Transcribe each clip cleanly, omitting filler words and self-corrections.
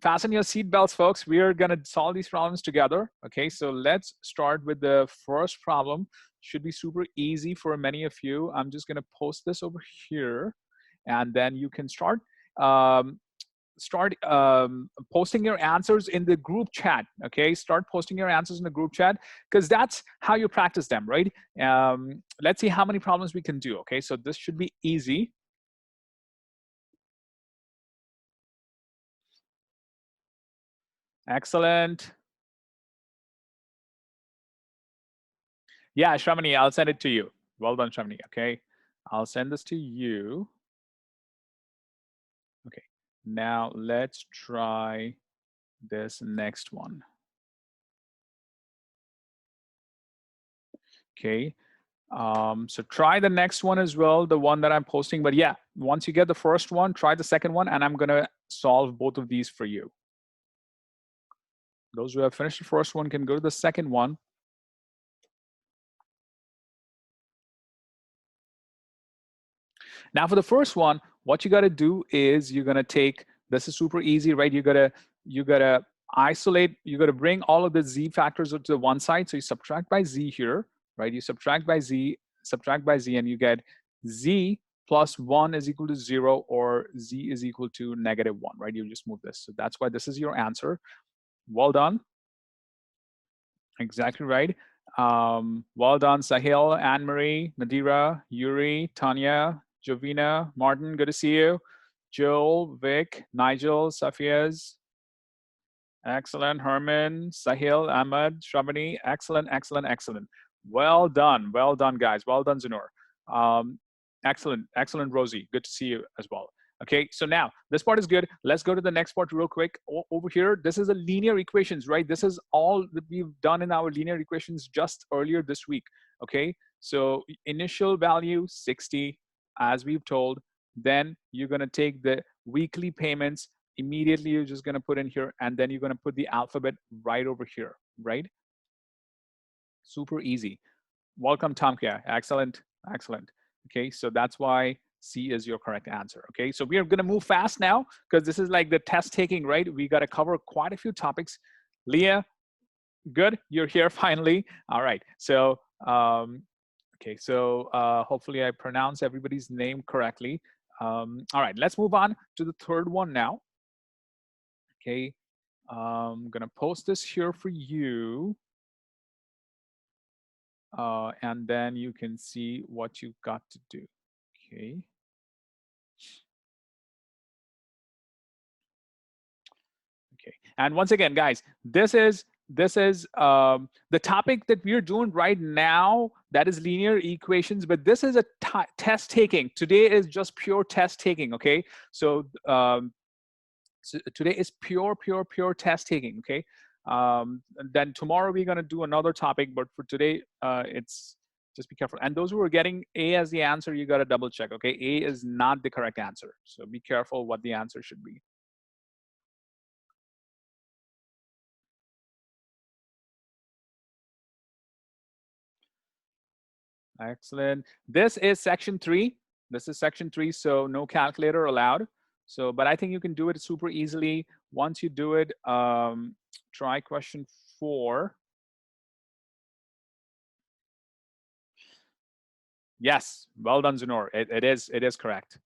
fasten your seatbelts, folks. We are going to solve these problems together. Okay, so let's start with the first problem. Should be super easy for many of you. I'm just going to post this over here, and then you can start posting your answers in the group chat. Okay, start posting your answers in the group chat, because that's how you practice them, right? Let's see how many problems we can do. Okay, so this should be easy. Excellent. Yeah, Shramani, I'll send it to you. Well done, Shramani. Okay, I'll send this to you. Okay, now let's try this next one. Okay, so try the next one as well, the one that I'm posting. But yeah, once you get the first one, try the second one, and I'm gonna solve both of these for you. Those who have finished the first one can go to the second one. Now for the first one, what you gotta do is you're gonna take, this is super easy, right? You gotta isolate, you gotta bring all of the z factors to the one side. So you subtract by z here, right? You subtract by z, and you get z plus 1 is equal to 0, or z is equal to -1, right? You just move this. So that's why this is your answer. Well done. Exactly right. Well done, Sahil, Anne-Marie, Nadira, Yuri, Tanya, Jovina, Martin, good to see you. Joel, Vic, Nigel, Safiaz. Excellent. Herman, Sahil, Ahmed, Shravani. Excellent, excellent, excellent. Well done, guys. Well done, Zanur. Excellent, excellent, Rosie. Good to see you as well. Okay, so now this part is good. Let's go to the next part real quick. Over here, this is the linear equations, right? This is all that we've done in our linear equations just earlier this week. Okay, so initial value 60, as we've told. Then you're going to take the weekly payments. Immediately, you're just going to put in here, and then you're going to put the alphabet right over here, right? Super easy. Welcome, Tomkia. Excellent, excellent. Okay, so that's why C is your correct answer. Okay, so we are going to move fast now, because this is like the test taking, right? We got to cover quite a few topics. Leah, good, you're here finally. All right, so okay, so hopefully I pronounce everybody's name correctly. All right, let's move on to the third one now. Okay, I'm gonna post this here for you. And then you can see what you've got to do. Okay. Okay. And once again, guys, this is the topic that we're doing right now. That is linear equations, but this is a test taking. Today is just pure test taking. Okay. So, so today is pure test taking. Okay. Then tomorrow we're gonna do another topic, but for today, it's just be careful. And those who are getting A as the answer, you gotta double check. Okay, A is not the correct answer, so be careful what the answer should be. Excellent. This is section 3. This is section 3, so no calculator allowed. So, but I think you can do it super easily. Once you do it, try question 4. Yes, well done, Zunor. It is correct.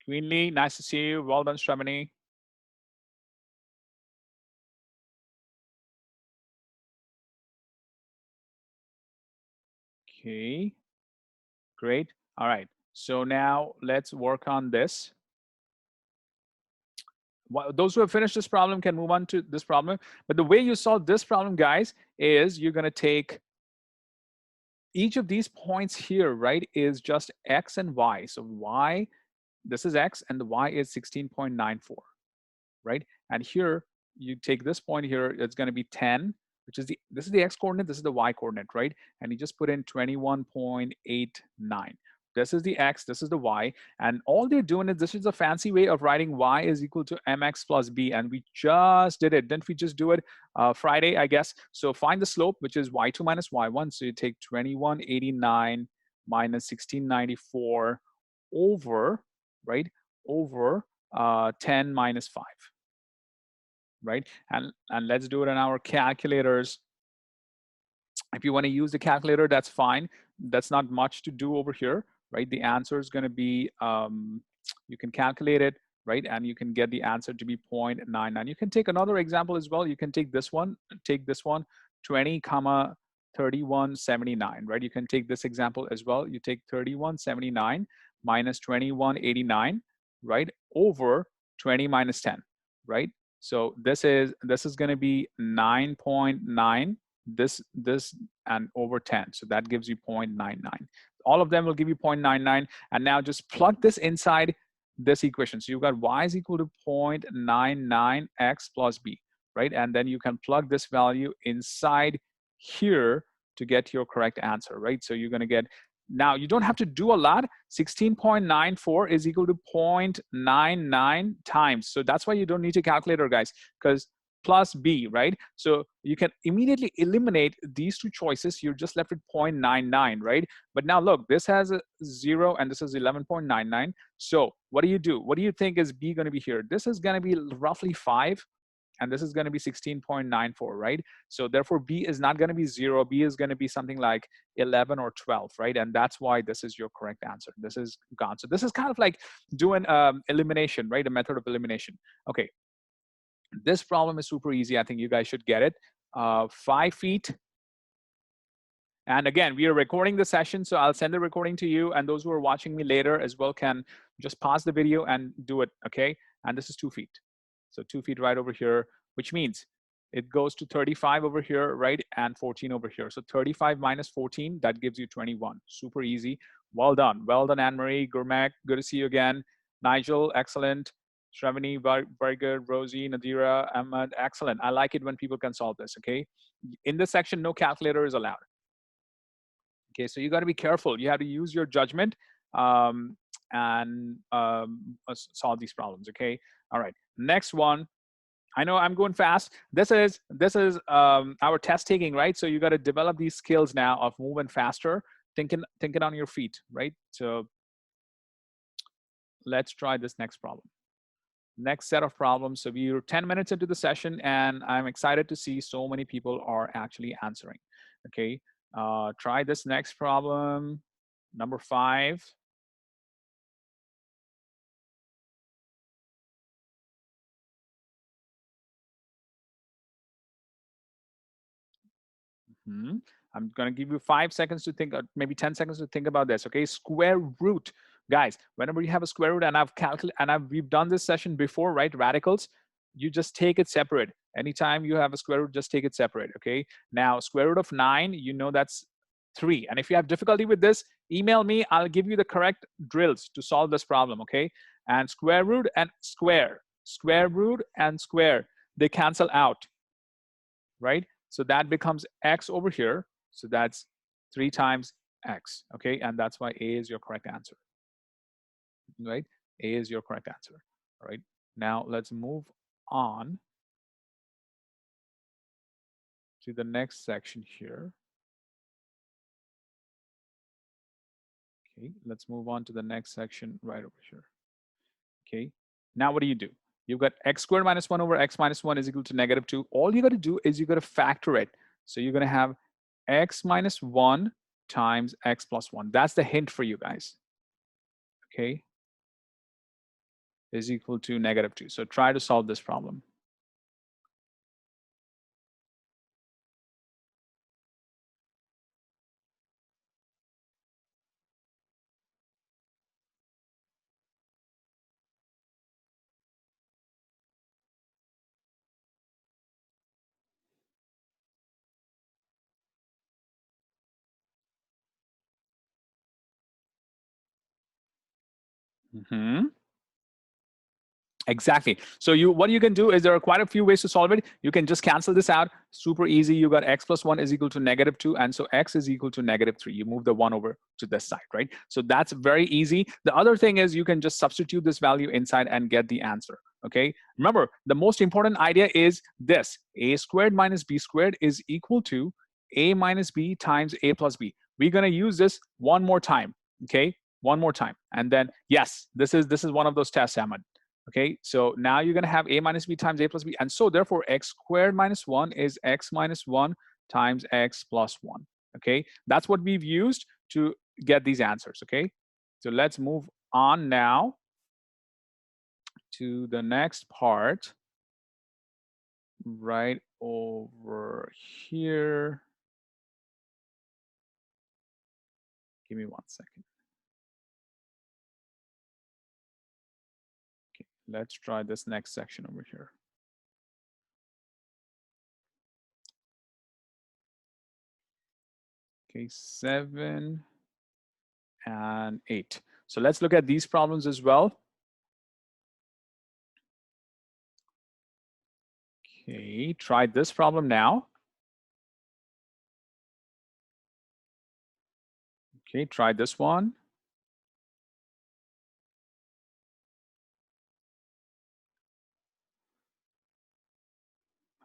Queenly, nice to see you. Well done, Shramani. Okay, great. All right, so now let's work on this. Those who have finished this problem can move on to this problem. But the way you solve this problem, guys, is you're gonna take each of these points here, right, is just X and Y. So Y, this is X, and the Y is 16.94, right? And here, you take this point here, it's gonna be 10, which is this is the X coordinate, this is the Y coordinate, right? And you just put in 21.89. This is the X, this is the Y, and all they're doing is, this is a fancy way of writing Y is equal to MX plus B, and we just did it. Didn't we just do it Friday, I guess? So find the slope, which is Y2 minus Y1. So you take 2189 minus 1694 over, right, over 10 minus 5, right? And let's do it on our calculators. If you want to use the calculator, that's fine. That's not much to do over here, right? The answer is going to be, you can calculate it, right? And you can get the answer to be 0.99. You can take another example as well. You can take this one, 20 comma 3179, right? You can take this example as well. You take 3179 minus 2189, right? Over 20 minus 10, right? So this is going to be 9.9, this and over 10. So that gives you 0.99. All of them will give you 0.99. And now just plug this inside this equation. So you've got y is equal to 0.99x plus b, right? And then you can plug this value inside here to get your correct answer, right? So you're going to get, now you don't have to do a lot. 16.94 is equal to 0.99 times. So that's why you don't need a calculator, guys, because plus b, right? So you can immediately eliminate these two choices. You're just left with 0.99, right? But now look, this has a 0 and this is 11.99. So what do you do? What do you think is b going to be here? This is going to be roughly 5. And this is going to be 16.94, right? So therefore, B is not going to be 0. B is going to be something like 11 or 12, right? And that's why this is your correct answer. This is gone. So this is kind of like doing elimination, right? A method of elimination. Okay. This problem is super easy. I think you guys should get it. 5 feet. And again, we are recording the session, so I'll send the recording to you. And those who are watching me later as well can just pause the video and do it, okay? And this is 2 feet. So 2 feet right over here, which means it goes to 35 over here, right? And 14 over here. So 35 minus 14, that gives you 21. Super easy. Well done. Well done, Anne-Marie, Gurmak. Good to see you again. Nigel, excellent. Shravani, very good. Rosie, Nadira, Ahmad, excellent. I like it when people can solve this, okay? In this section, no calculator is allowed. Okay, so you got to be careful. You have to use your judgment and solve these problems, okay? All right, next one. I know I'm going fast. This is our test taking, right? So you got to develop these skills now of moving faster, thinking on your feet, right? So let's try this next problem. Next set of problems. So we're 10 minutes into the session, and I'm excited to see so many people are actually answering. Okay, try this next problem, number 5. I'm going to give you 5 seconds to think, maybe 10 seconds to think about this. Okay, square root, guys. Whenever you have a square root, and we've done this session before, right? Radicals, you just take it separate. Anytime you have a square root, just take it separate. Okay. Now, square root of 9, you know that's 3. And if you have difficulty with this, email me. I'll give you the correct drills to solve this problem. Okay. And square root and square root and square, they cancel out, right? So that becomes x over here. So that's 3 times x, okay? And that's why A is your correct answer, right? A is your correct answer, all right? Now let's move on to the next section here. Okay, let's move on to the next section right over here. Okay, now what do? You've got x squared minus 1 over x minus 1 is equal to -2. All you got to do is you got to factor it. So you're going to have x minus 1 times x plus 1. That's the hint for you guys. Okay, is equal to -2. So try to solve this problem. Exactly. So what you can do is there are quite a few ways to solve it. You can just cancel this out. Super easy. You got x plus 1 is equal to -2. And so x is equal to -3. You move the 1 over to this side, right? So that's very easy. The other thing is you can just substitute this value inside and get the answer. Okay. Remember, the most important idea is this: a squared minus b squared is equal to a minus b times a plus b. We're going to use this one more time. Okay. One more time. And then, yes, this is one of those tests, Ahmad. Okay, so now you're going to have a minus b times a plus b. And so therefore, x squared minus 1 is x minus 1 times x plus 1. Okay, that's what we've used to get these answers. Okay, so let's move on now to the next part right over here. Give me 1 second. Okay, let's try this next section over here. Okay, 7 and 8. So let's look at these problems as well. Okay, try this problem now. Okay, try this one.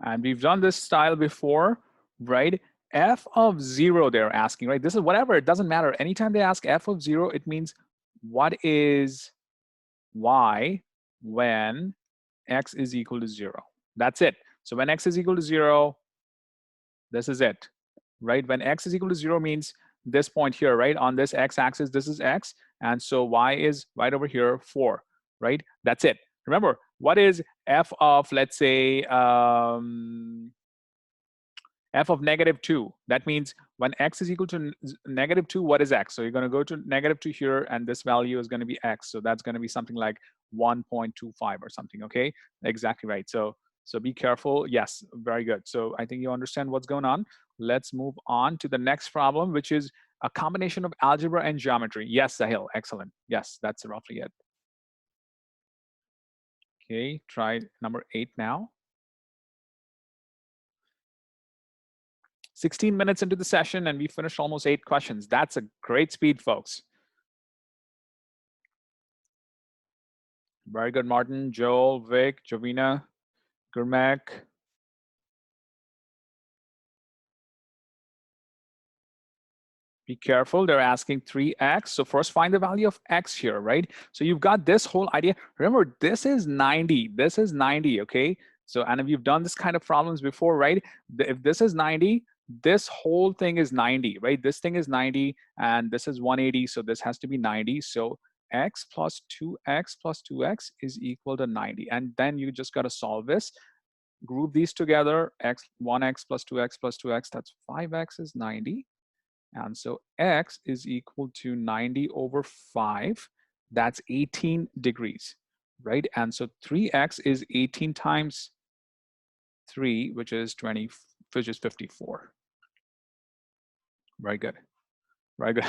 And we've done this style before, right? F of 0 they're asking, right? This is whatever, it doesn't matter. Anytime they ask f of 0, it means what is y when x is equal to 0. That's it. So when x is equal to 0, this is it, right? When x is equal to 0 means this point here, right? On this x-axis, this is x. And so y is right over here, 4, right? That's it. Remember, what is f of, let's say, f of -2? That means when x is equal to -2, what is x? So you're going to go to -2 here, and this value is going to be x. So that's going to be something like 1.25 or something, okay? Exactly right. So be careful. Yes, very good. So I think you understand what's going on. Let's move on to the next problem, which is a combination of algebra and geometry. Yes, Sahil, excellent. Yes, that's roughly it. Okay, try number 8 now. 16 minutes into the session, and we finished almost 8 questions. That's a great speed, folks. Very good, Martin, Joel, Vic, Jovina, Gurmek. Be careful, they're asking 3x. So first find the value of x here, right? So you've got this whole idea. Remember, this is 90. This is 90, okay? So, and if you've done this kind of problems before, right? If this is 90, this whole thing is 90, right? This thing is 90, and this is 180, so this has to be 90. So x plus 2x plus 2x is equal to 90. And then you just got to solve this. Group these together, 1x plus 2x plus 2x, that's 5x is 90. And so x is equal to 90 over 5. That's 18 degrees, right? And so 3x is 18 times 3, which is 20, which is 54. Very good. Very good.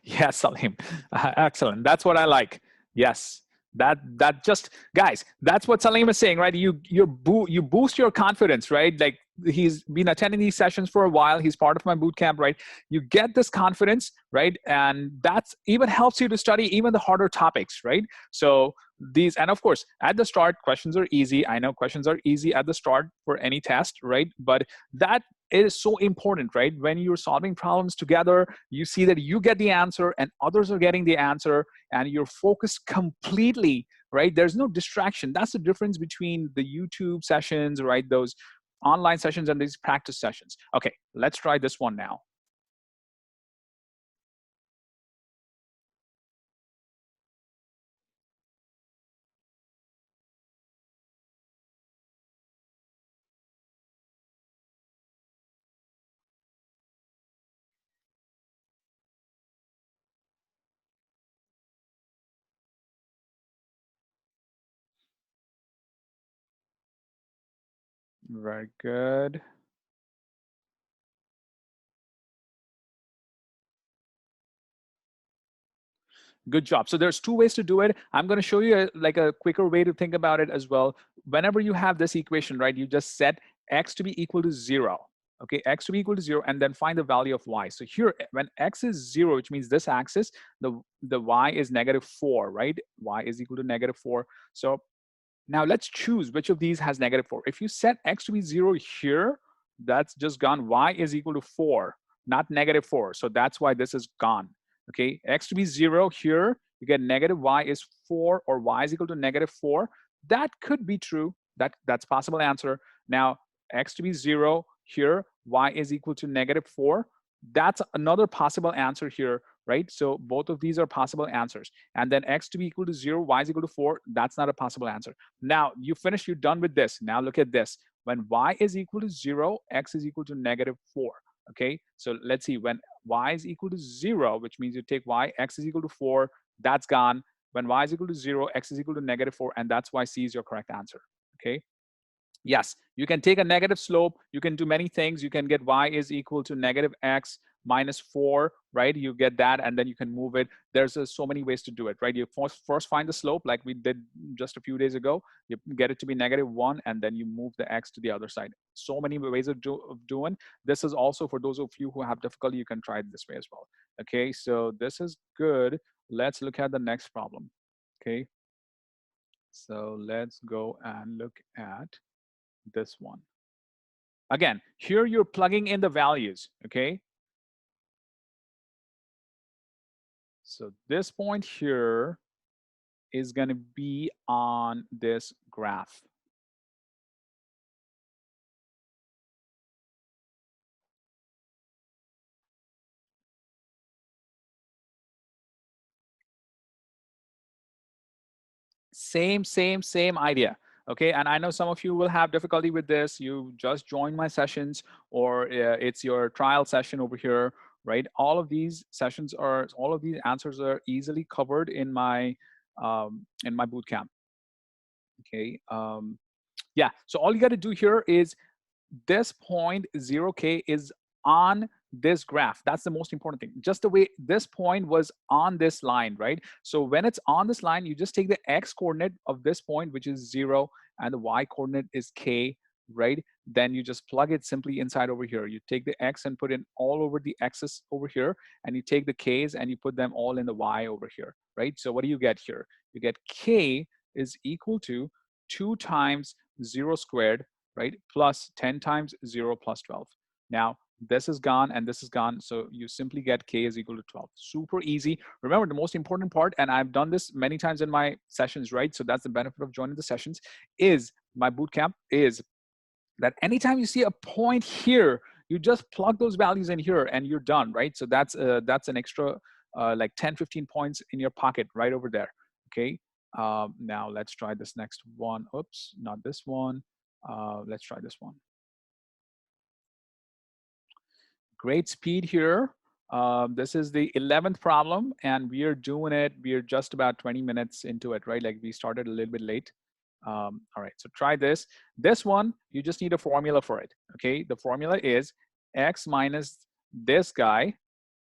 Yes, Salim. Excellent. That's what I like. Yes. That just, guys, that's what Salim is saying, right? You boost your confidence, right? Like, he's been attending these sessions for a while. He's part of my boot camp, right? You get this confidence, right? And that's even helps you to study even the harder topics, right? So these, and of course, at the start, questions are easy. I know questions are easy at the start for any test, right? But that is so important, right? When you're solving problems together, you see that you get the answer and others are getting the answer, and you're focused completely, right? There's no distraction. That's the difference between the YouTube sessions, right? Those online sessions and these practice sessions. Okay, let's try this one now. Very good. Good job. So there's 2 ways to do it. I'm going to show you like a quicker way to think about it as well. Whenever you have this equation, right, you just set x to be equal to 0. Okay, x to be equal to 0, and then find the value of y. So here, when x is 0, which means this axis, the y is -4, right? Y is equal to -4. So now let's choose which of these has -4. If you set x to be 0 here, that's just gone. Y is equal to 4, not -4. So that's why this is gone. Okay, x to be 0 here, You get negative y is 4 or y is equal to negative 4. That could be true. That's possible answer. Now, x to be 0 here, y is equal to negative 4. That's another possible answer here, right? So both of these are possible answers. And then x to be equal to 0, y is equal to 4. That's not a possible answer. Now, you finished, you're done with this. Now look at this. When y is equal to 0, x is equal to negative 4. Okay, so let's see. When y is equal to 0, which means you take y, x is equal to 4, that's gone. When y is equal to 0, x is equal to negative 4, and that's why C is your correct answer. Okay. Yes, you can take a negative slope. You can do many things. You can get y is equal to negative x minus 4, right? You get that, and then you can move it. There's so many ways to do it, right? You first find the slope like we did just a few days ago. You get it to be negative 1, and then you move the x to the other side. So many ways of doing. This is also for those of you who have difficulty, you can try it this way as well. Okay, so this is good. Let's look at the next problem. Okay, so let's go and look at this one. Again, here you're plugging in the values, okay? So this point here is going to be on this graph. Same idea. Okay, and I know some of you will have difficulty with this. You just joined my sessions, or it's your trial session over here, right? All of these sessions are, all of these answers are easily covered in my boot camp. Okay, yeah. So all you got to do here is this point 0k is on this graph. That's the most important thing. Just the way this point was on this line, right? So when it's on this line, you just take the x coordinate of this point, which is 0, and the y coordinate is k, right? Then you just plug it simply inside over here. You take the x and put it all over the x's over here, and you take the k's and you put them all in the y over here, right? So what do you get here? You get k is equal to 2 times 0 squared, right? Plus 10 times 0 plus 12. Now, this is gone and this is gone. So you simply get k is equal to 12. Super easy. Remember, the most important part, and I've done this many times in my sessions, right? So that's the benefit of joining the sessions, is my bootcamp is that anytime you see a point here, you just plug those values in here and you're done, right? So that's an extra like 10, 15 points in your pocket right over there, okay? Now let's try this next one. Oops, not this one. Let's try this one. Great speed here. This is the 11th problem, and we are doing it. We are just about 20 minutes into it, right? Like we started a little bit late. All right, so try this. This one, you just need a formula for it, okay? The formula is x minus this guy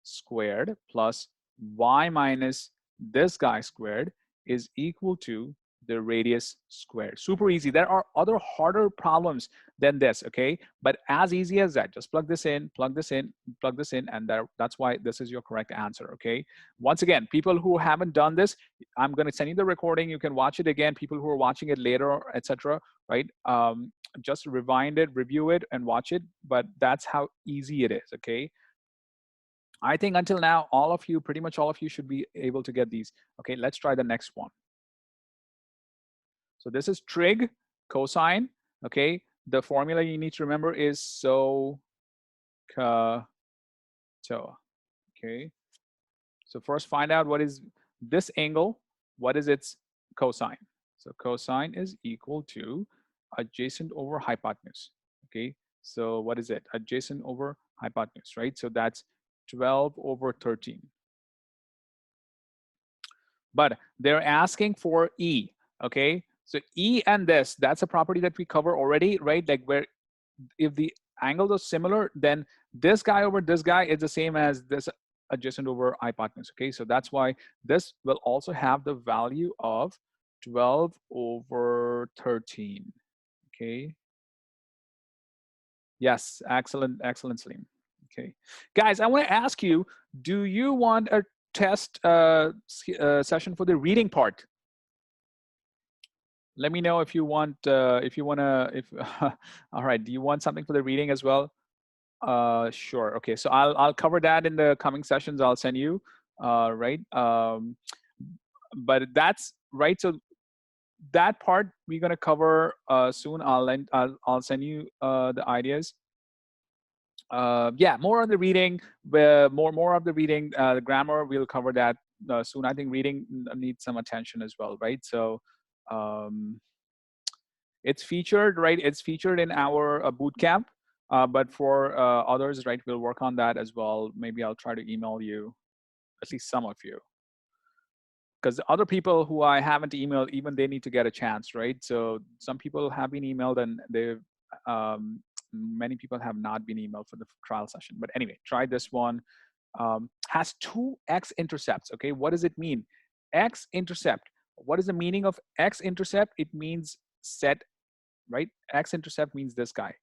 squared plus y minus this guy squared is equal to the radius squared. Super easy. There are other harder problems than this, okay? But as easy as that, just plug this in, plug this in, plug this in, and that's why this is your correct answer, okay? Once again, people who haven't done this, I'm gonna send you the recording. You can watch it again. People who are watching it later, etc., right? Just rewind it, review it, and watch it. But that's how easy it is, okay? I think until now, all of you, pretty much all of you should be able to get these. Okay, let's try the next one. So this is trig cosine, okay? The formula you need to remember is SOHCAHTOA, okay? So first find out what is this angle, what is its cosine? So cosine is equal to adjacent over hypotenuse, okay? So what is it? Adjacent over hypotenuse, right? So that's 12 over 13. But they're asking for E, okay? So E and this, that's a property that we cover already, right? Like where if the angles are similar, then this guy over this guy is the same as this adjacent over hypotenuse, okay? So that's why this will also have the value of 12 over 13, okay? Yes, excellent, excellent, Salim. Okay, guys, I want to ask you, do you want a test session for the reading part? Let me know if you want, all right, do you want something for the reading as well? Sure, okay, so I'll cover that in the coming sessions I'll send you, right? but that's right. So that part we're going to cover soon. I'll send you the ideas. Yeah, more on the reading, more of the reading, the grammar, we'll cover that soon. I think reading needs some attention as well, right? So it's featured, right? It's featured in our boot camp, but for others, right, we'll work on that as well. Maybe I'll try to email you, at least some of you, because other people who I haven't emailed, even they need to get a chance, right? So some people have been emailed and they've, many people have not been emailed for the trial session. But anyway, try this one. Has two x-intercepts, okay? What does it mean? X-intercept, what is the meaning of x-intercept? It means set, right? X-intercept means this guy.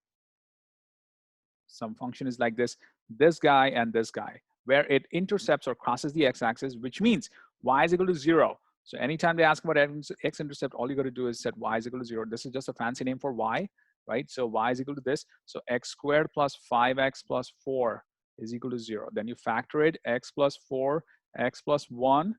Some function is like this guy and this guy, where it intercepts or crosses the x-axis, which means y is equal to 0. So anytime they ask about x-intercept, all you got to do is set y is equal to 0. This is just a fancy name for y, right? So y is equal to this. So x squared plus 5x plus 4 is equal to 0. Then you factor it, x plus 4, x plus 1,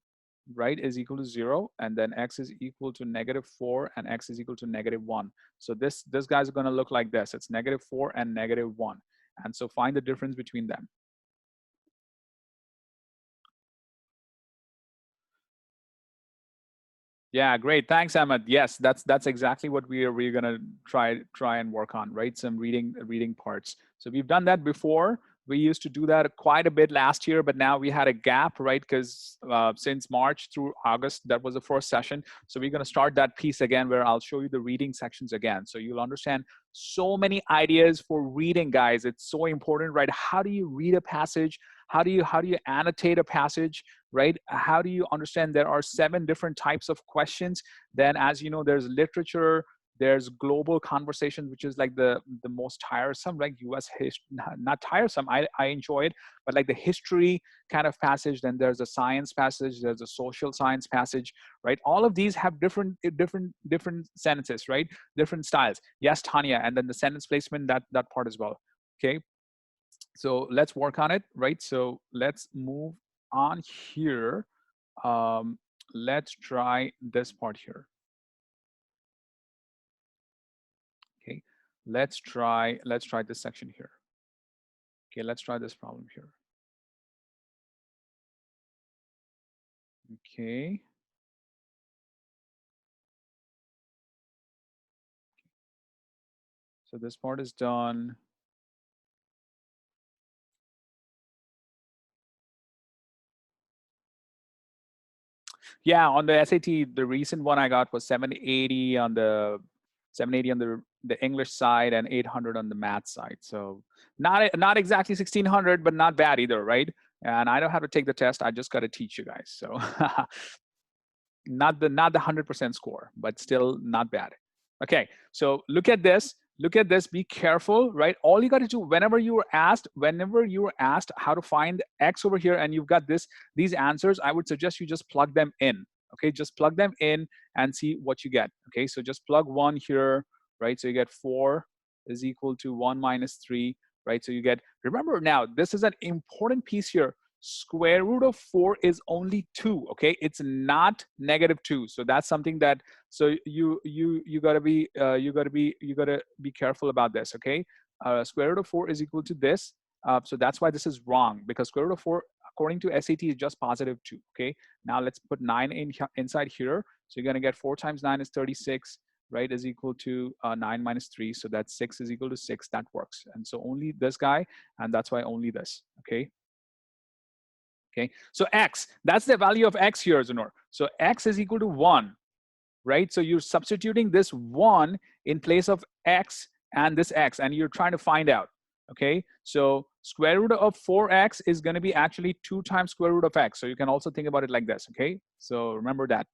right, is equal to 0. And then x is equal to -4 and x is equal to -1. So this guy's going to look like this. It's -4 and -1. And so find the difference between them. Yeah, great. Thanks, Ahmed. Yes, that's exactly what we're gonna try and work on, right? Some reading parts. So we've done that before. We used to do that quite a bit last year, but now we had a gap, right? Because since March through August, that was the first session. So we're gonna start that piece again, where I'll show you the reading sections again. So you'll understand so many ideas for reading, guys. It's so important, right? How do you read a passage? How do you annotate a passage, right? How do you understand there are 7 different types of questions? Then, as you know, there's literature, there's global conversation, which is like the most tiresome, like US history, not tiresome, I enjoy it, but like the history kind of passage. Then there's a science passage, there's a social science passage, right? All of these have different sentences, right? Different styles. Yes, Tanya, and then the sentence placement, that part as well. Okay. So let's work on it, right? So let's move on here. Let's try this part here. Okay, let's try this section here. Okay, let's try this problem here. Okay. So this part is done. Yeah, on the SAT, the recent one I got was 780 on the English side and 800 on the math side. So not exactly 1600, but not bad either, right? And I don't have to take the test. I just got to teach you guys. So not the 100% score, but still not bad. Okay, so look at this. Look at this. Be careful, right? All you got to do whenever you were asked how to find x over here, and you've got these answers, I would suggest you just plug them in. Okay, just plug them in and see what you get. Okay, so just plug 1 here, right? So you get 4 is equal to 1 minus 3, right? So you get, remember now, this is an important piece here. Square root of 4 is only 2. Okay, it's not -2. So that's something that, so you gotta be careful about this. Okay, square root of 4 is equal to this. So that's why this is wrong, because square root of 4 according to SAT is just +2. Okay, now let's put 9 inside here. So you're gonna get 4 times 9 is 36, right, is equal to 9 minus 3. So that's 6 is equal to 6. That works. And so only this guy, and that's why only this. Okay. Okay, so x, that's the value of x here, Zanur. So x is equal to 1, right? So you're substituting this 1 in place of x and this x, and you're trying to find out. Okay, so square root of 4x is going to be actually 2 times square root of x. So you can also think about it like this. Okay, so remember that.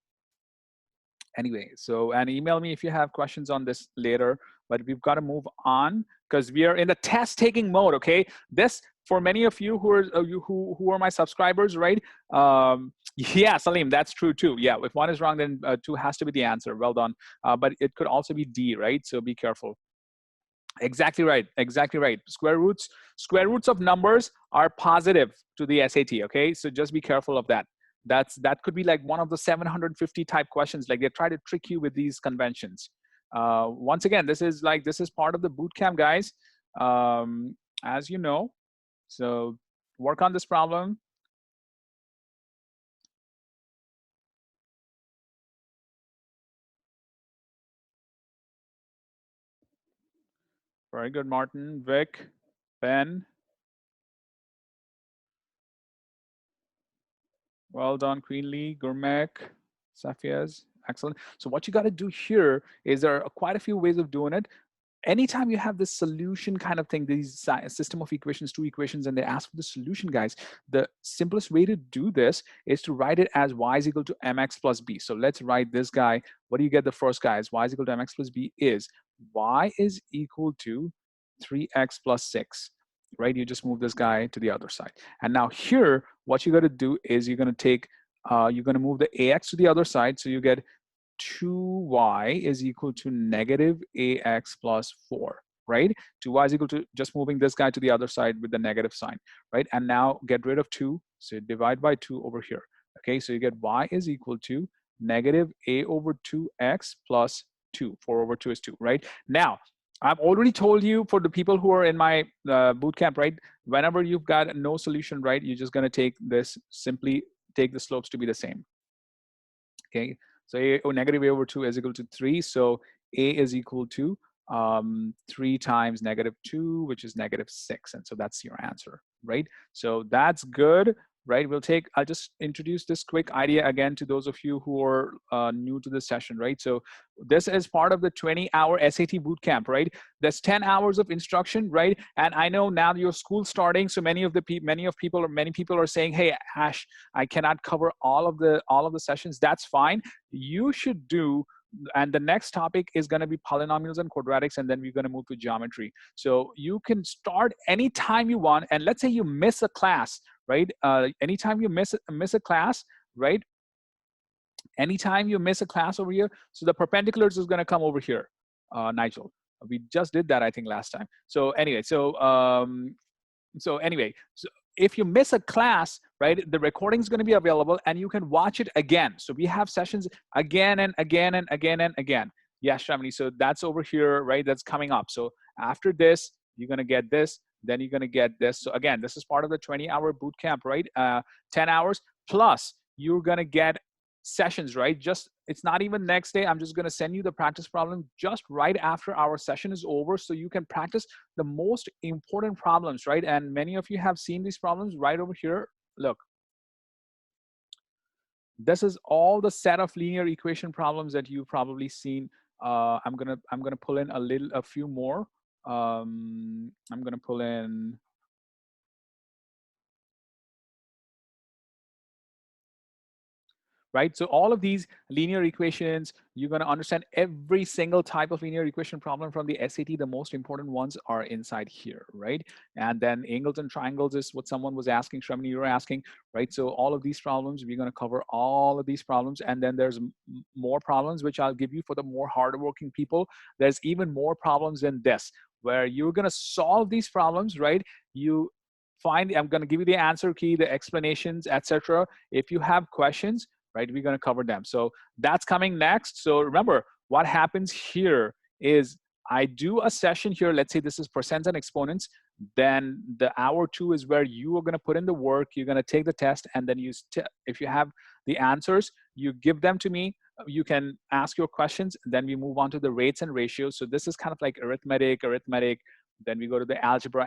Anyway, so, and email me if you have questions on this later, but we've got to move on because we are in the test taking mode. Okay, this, for many of you who are who are my subscribers, right? Yeah, Salim, that's true too. Yeah, if 1 is wrong, then 2 has to be the answer. Well done. But it could also be D, right? So be careful. Exactly right. Exactly right. Square roots of numbers are positive to the SAT. Okay, so just be careful of that. That could be like one of the 750 type questions. Like they try to trick you with these conventions. Once again, this is part of the boot camp, guys, as you know. So work on this problem. Very good, Martin, Vic, Ben. Well done, Queenly, Gurmek, Safiaz. Excellent. So what you got to do here is there are quite a few ways of doing it. Anytime you have this solution kind of thing, these system of equations, two equations, and they ask for the solution, guys, the simplest way to do this is to write it as y is equal to mx plus b. So let's write this guy. What do you get the first guy as y is equal to mx plus b is y is equal to 3x plus 6, right? You just move this guy to the other side. And now here, what you got to do is you're going to take, you're going to move the ax to the other side. So you get 2y is equal to negative ax plus 4, right? 2y is equal to just moving this guy to the other side with the negative sign, right? And now get rid of 2, so divide by 2 over here. Okay, so you get y is equal to negative a over 2x plus 2. 4 over 2 is 2, right? Now, I've already told you, for the people who are in my boot camp, right? Whenever you've got no solution, right, you're just going to take this, simply take the slopes to be the same. Okay, so negative a over 2 is equal to 3. So a is equal to 3 times negative 2, which is negative 6. And so that's your answer, right? So that's good, right? I'll just introduce this quick idea again to those of you who are new to this session, right? So this is part of the 20-hour SAT bootcamp, right? There's 10 hours of instruction, right? And I know now your school's starting, so many people are saying, hey, Ash, I cannot cover all of the sessions. That's fine. You should do, and the next topic is going to be polynomials and quadratics, and then we're going to move to geometry. So you can start anytime you want, and let's say you miss a class, right? Anytime you miss a class, right? Anytime you miss a class over here, so the perpendiculars is going to come over here, Nigel. We just did that, I think, last time. So anyway, so if you miss a class, right, the recording is going to be available and you can watch it again. So we have sessions again and again and again and again. Yes, Shamini, so that's over here, right? That's coming up. So after this, you're going to get this, then you're going to get this. So again, this is part of the 20-hour boot camp, right? 10 hours plus you're going to get sessions, right? It's not even next day. I'm just going to send you the practice problem just right after our session is over, so you can practice the most important problems, right? And many of you have seen these problems right over here. Look, this is all the set of linear equation problems that you've probably seen. I'm gonna pull in a few more. I'm gonna pull in. Right? So all of these linear equations, you're going to understand every single type of linear equation problem from the SAT. The most important ones are inside here, right? And then angles and triangles is what someone was asking, Shramini, you were asking, right? So all of these problems, we're going to cover all of these problems. And then there's more problems, which I'll give you for the more hardworking people. There's even more problems than this, where you're going to solve these problems, right? I'm going to give you the answer key, the explanations, etc. If you have questions, right, we're going to cover them. So that's coming next. So remember, what happens here is I do a session here. Let's say this is percents and exponents. Then the hour 2 is where you are going to put in the work. You're going to take the test, and then if you have the answers, you give them to me. You can ask your questions. Then we move on to the rates and ratios. So this is kind of like arithmetic. Then we go to the algebra.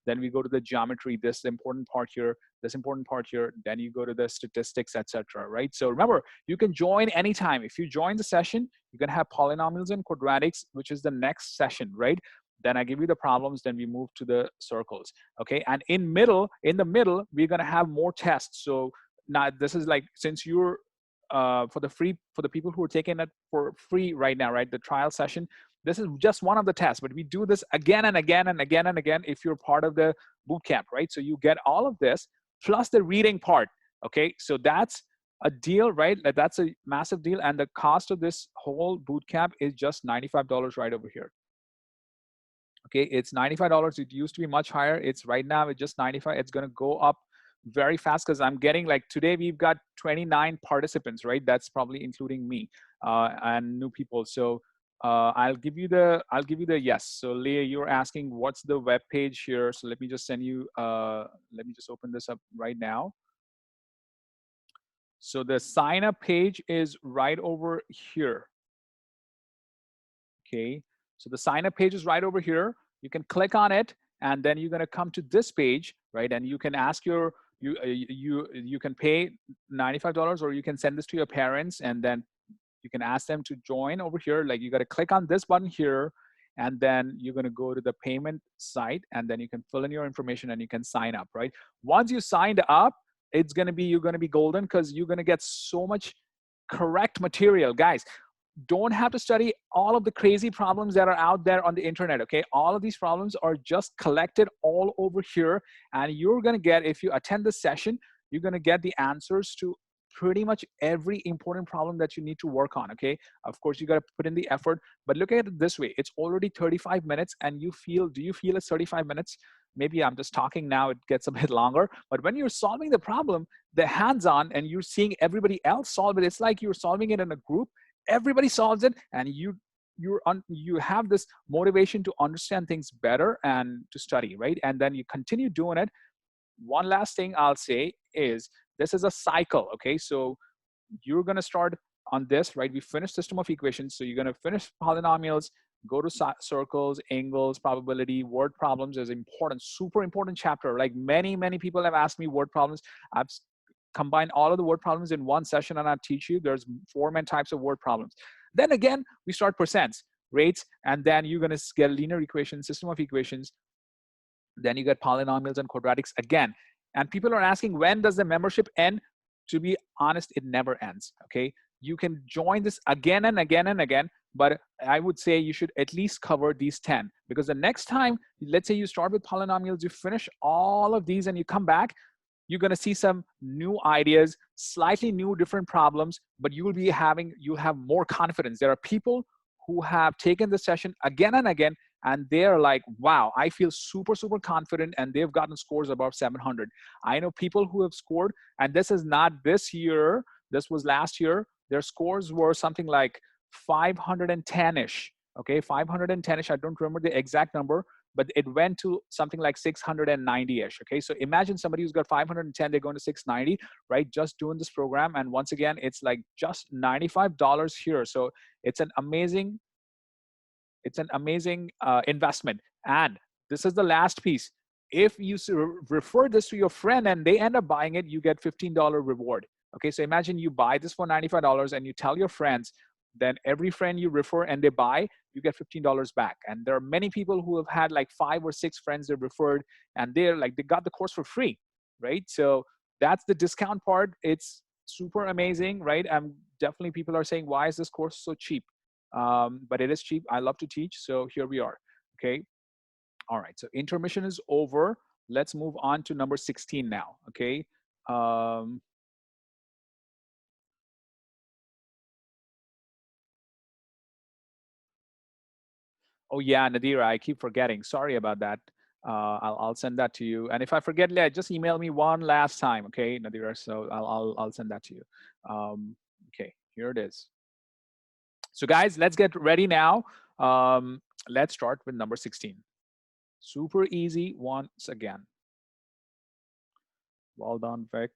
Then we go to the geometry, this important part here, this important part here. Then you go to the statistics, etc. Right? So remember, you can join anytime. If you join the session, you can have polynomials and quadratics, which is the next session, right? Then I give you the problems, then we move to the circles. Okay, and in the middle, we're gonna have more tests. So now this is like, since you're for the people who are taking it for free right now, right? The trial session. This is just one of the tests, but we do this again and again and again and again if you're part of the boot camp, right? So you get all of this plus the reading part. Okay, so that's a deal, right? That's a massive deal, and the cost of this whole boot camp is just $95 right over here. Okay, it's $95. It used to be much higher. It's right now it's just $95. It's going to go up very fast because I'm getting like today we've got 29 participants, right? That's probably including me and new people. So I'll give you the yes. So Leah, you're asking what's the web page here. So let me just send you. Let me just open this up right now. So the sign up page is right over here. Okay. So the sign up page is right over here. You can click on it, and then you're going to come to this page, right? And you can ask your you can pay $95, or you can send this to your parents, and then you can ask them to join over here. Like you got to click on this button here, and then you're going to go to the payment site, and then you can fill in your information and you can sign up, right? Once you signed up, it's going to be, you're going to be golden because you're going to get so much correct material. Guys, don't have to study all of the crazy problems that are out there on the internet, okay? All of these problems are just collected all over here, and you're gonna get, if you attend this session, you're gonna get the answers to pretty much every important problem that you need to work on, okay? Of course, you gotta put in the effort, but look at it this way. It's already 35 minutes, and you feel, do you feel it's 35 minutes? Maybe I'm just talking now, it gets a bit longer, but when you're solving the problem, the hands-on, and you're seeing everybody else solve it, it's like you're solving it in a group. Everybody solves it, and you have this motivation to understand things better and to study, right? And then you continue doing it. One last thing I'll say is this is a cycle, okay? So you're going to start on this, right? We finished system of equations, so you're going to finish polynomials, go to circles, angles, probability. Word problems is important, super important chapter. Like many people have asked me word problems. I've combine all of the word problems in one session, and I teach you there's 4 main types of word problems. Then again, we start percents, rates, and then you're going to get linear equations, system of equations. Then you get polynomials and quadratics again. And people are asking, when does the membership end? To be honest, it never ends, okay? You can join this again and again and again, but I would say you should at least cover these 10, because the next time, let's say you start with polynomials, you finish all of these and you come back, you're going to see some new ideas, slightly new, different problems, but you'll have more confidence. There are people who have taken the session again and again, and they're like, wow, I feel super confident, and they've gotten scores above 700. I know people who have scored, and this is not this year, this was last year, their scores were something like 510-ish, okay, 510-ish, I don't remember the exact number, but it went to something like 690-ish, okay? So imagine somebody who's got 510, they're going to 690, right? Just doing this program. And once again, it's like just $95 here. So it's an amazing investment. And this is the last piece. If you refer this to your friend and they end up buying it, you get $15 reward. Okay, so imagine you buy this for $95 and you tell your friends, then every friend you refer and they buy, you get $15 back. And there are many people who have had like 5 or 6 friends they've referred, and they got the course for free, right? So that's the discount part. It's super amazing, right? Definitely people are saying, why is this course so cheap? But it is cheap. I love to teach. So here we are. Okay. All right. So intermission is over. Let's move on to number 16 now. Okay. Oh yeah, Nadira, I keep forgetting. Sorry about that. I'll send that to you. And if I forget, just email me one last time, okay, Nadira. So I'll send that to you. Okay, here it is. So guys, let's get ready now. Let's start with number 16. Super easy once again. Well done, Vic.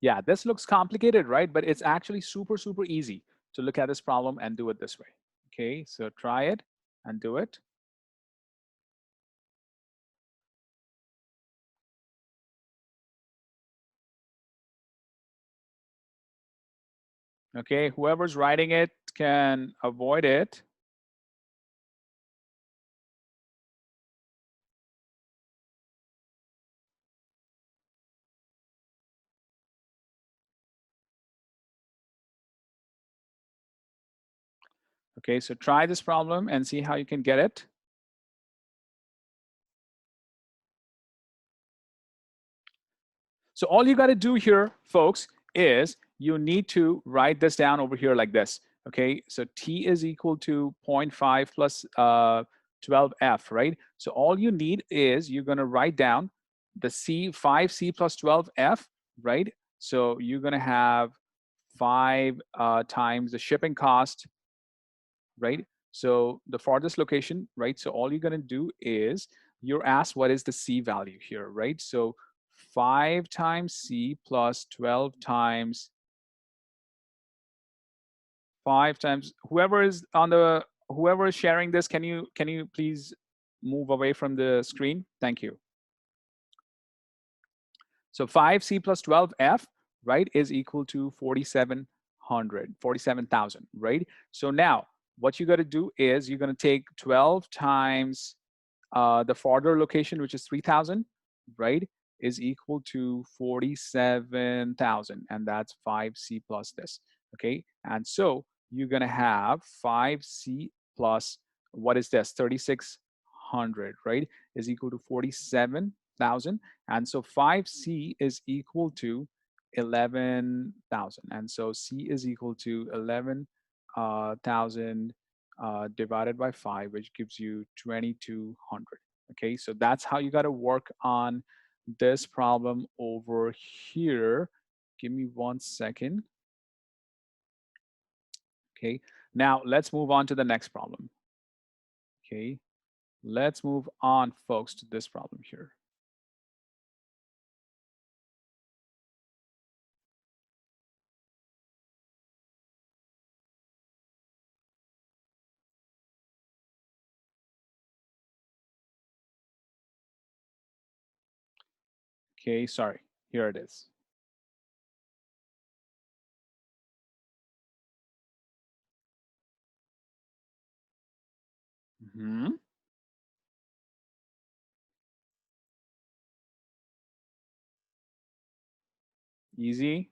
Yeah, this looks complicated, right? But it's actually super easy to look at this problem and do it this way. Okay, so try it and do it. Okay, whoever's writing it can avoid it. Okay, so try this problem and see how you can get it. So all you got to do here, folks, is you need to write this down over here like this. Okay, so T is equal to 0.5 plus 12F, right? So all you need is you're going to write down the C, 5C plus 12F, right? So you're going to have 5 times the shipping cost, right? So the farthest location, right? So all you're going to do is you're asked what is the C value here, right? So 5 times C plus 12 times 5 times whoever is on the whoever is sharing this, can you please move away from the screen? Thank you. So 5C plus 12F, right, is equal to 47,000, right? So now what you got to do is you're going to take 12 times the farther location, which is 3,000, right, is equal to 47,000, and that's 5C plus this, okay? And so you're gonna have 5C plus, what is this, 3,600, right, is equal to 47,000, and so 5C is equal to 11,000, and so C is equal to 11,000 divided by 5, which gives you 2,200. Okay, so that's how you got to work on this problem over here. Give me 1 second. Okay, now let's move on to the next problem. Okay, let's move on, folks, to this problem here. Okay, sorry, here it is. Mm-hmm. Easy.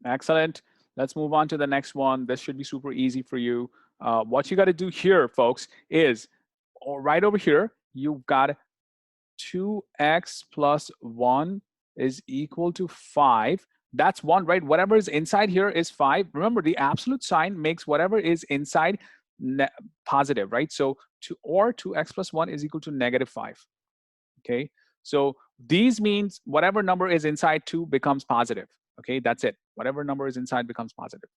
Excellent. Let's move on to the next one. This should be super easy for you. What you got to do here, folks, is right over here, you've got 2x plus 1 is equal to 5. That's 1, right? Whatever is inside here is 5. Remember, the absolute sign makes whatever is inside positive, right? So 2x plus 1 is equal to negative 5. Okay, so these means whatever number is inside 2 becomes positive. Okay, that's it. Whatever number is inside becomes positive.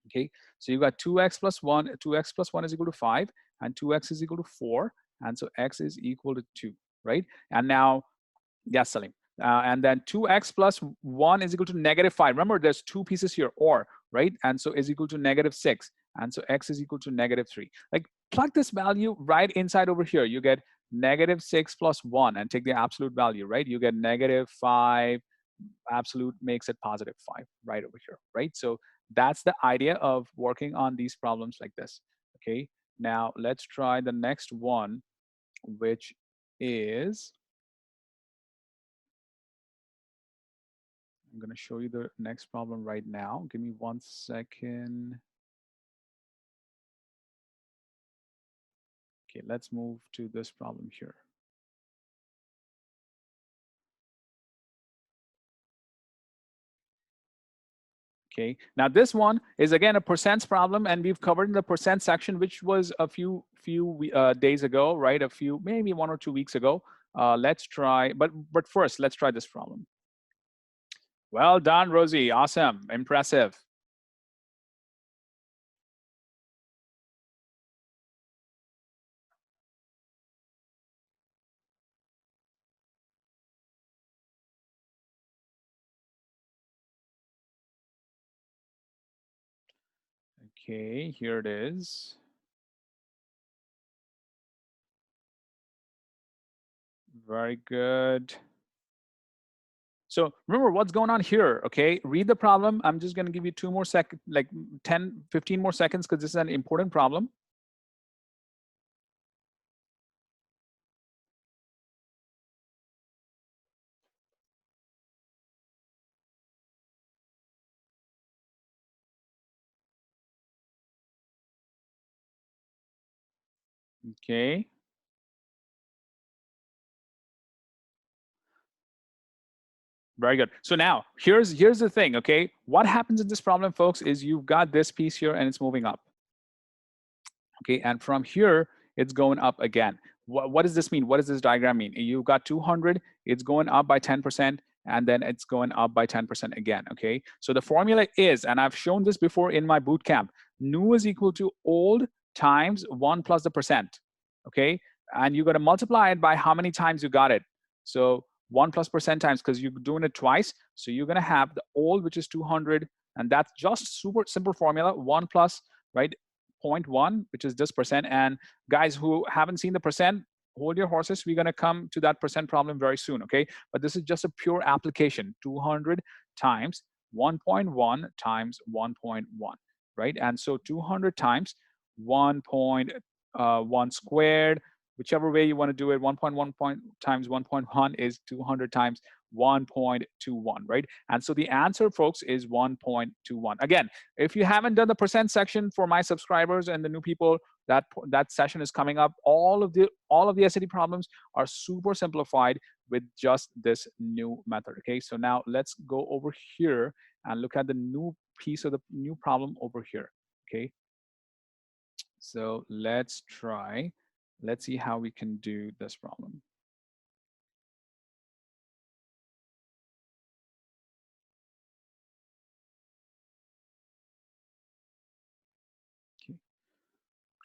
Okay, so you got 2x plus 1. 2x plus 1 is equal to 5, and 2x is equal to 4, and so x is equal to 2, right? And now, yes, Salim. And then 2x plus 1 is equal to negative 5. Remember, there's two pieces here, or, right? And so is equal to negative 6. And so x is equal to negative 3. Like, plug this value right inside over here. You get negative 6 plus 1, and take the absolute value, right? You get negative 5. Absolute makes it positive 5 right over here, right? So that's the idea of working on these problems like this, okay? Now, let's try the next one, which is, I'm going to show you the next problem right now. Give me 1 second. Okay, let's move to this problem here. Okay, now this one is again a percents problem, and we've covered in the percent section, which was a few days ago, right? A few, maybe 1 or 2 weeks ago. Let's try, but first, let's try this problem. Well done, Rosie. Awesome, impressive. Okay, here it is. Very good. So remember what's going on here, okay? Read the problem. I'm just gonna give you 2 more seconds, like 10, 15 more seconds, because this is an important problem. Okay. Very good. So now here's the thing, okay? What happens in this problem, folks, is you've got this piece here and it's moving up. Okay, and from here, it's going up again. What does this mean? What does this diagram mean? You've got 200, it's going up by 10%, and then it's going up by 10% again, okay? So the formula is, and I've shown this before in my boot camp, new is equal to old times 1 plus the percent, okay? And you're gonna multiply it by how many times you got it. So 1 plus percent times, because you're doing it twice, so you're gonna have the old, which is 200, and that's just super simple formula, 1 plus, right? 0.1, which is this percent. And guys who haven't seen the percent, hold your horses. We're going to come to that percent problem very soon, okay? But this is just a pure application, 200 times 1.1 times 1.1, right? And so 200 times 1.1 squared, whichever way you want to do it, 1.1 times 1.1 is 200 times 1.21, right? And so the answer, folks, is 1.21. Again, if you haven't done the percent section for my subscribers and the new people, that session is coming up. All of the SAT problems are super simplified with just this new method. Okay, so now let's go over here and look at the new piece of the new problem over here. Okay, so let's try. Let's see how we can do this problem.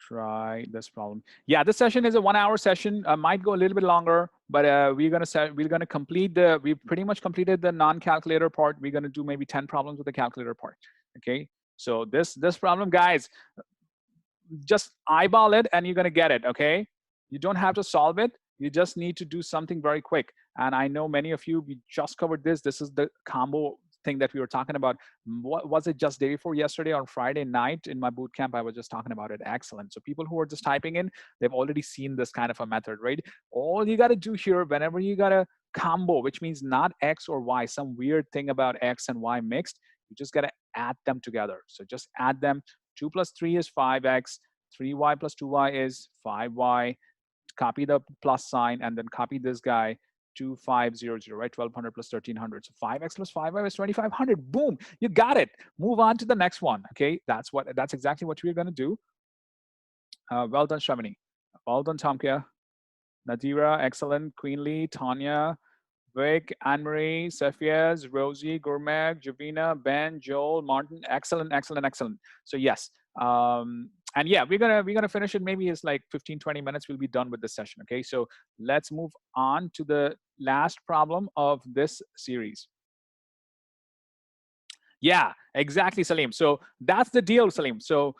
Try this problem. Yeah, this session is a 1 hour session. Might go a little bit longer, but we're gonna complete the. We pretty much completed the non-calculator part. We're gonna do maybe 10 problems with the calculator part. Okay. So this problem, guys, just eyeball it and you're gonna get it. Okay. You don't have to solve it. You just need to do something very quick. And I know many of you, we just covered this. This is the combo thing that we were talking about. What was it just day before yesterday on Friday night in my boot camp? I was just talking about it. Excellent. So people who are just typing in, they've already seen this kind of a method, right? All you got to do here, whenever you got a combo, which means not X or Y, some weird thing about X and Y mixed, you just got to add them together. So just add them. 2 plus 3 is 5X. 3Y plus 2Y is 5Y. Copy the plus sign and then copy this guy. 2500, right? 1200 plus 1300. So 5x plus 5y is 2500. Boom, you got it. Move on to the next one. Okay, that's exactly what we're going to do. Well done, Shamini. Well done, Tomkia. Nadira, excellent. Queenly, Tanya, Vic, Anne-Marie, Sephias, Rosie, Gourmet, Javina, Ben, Joel, Martin. Excellent, excellent, excellent. So yes, and yeah, we're gonna finish it. Maybe it's like 15-20 minutes. We'll be done with this session. Okay, so let's move on to the last problem of this series. Yeah, exactly, Salim. So that's the deal, Salim. So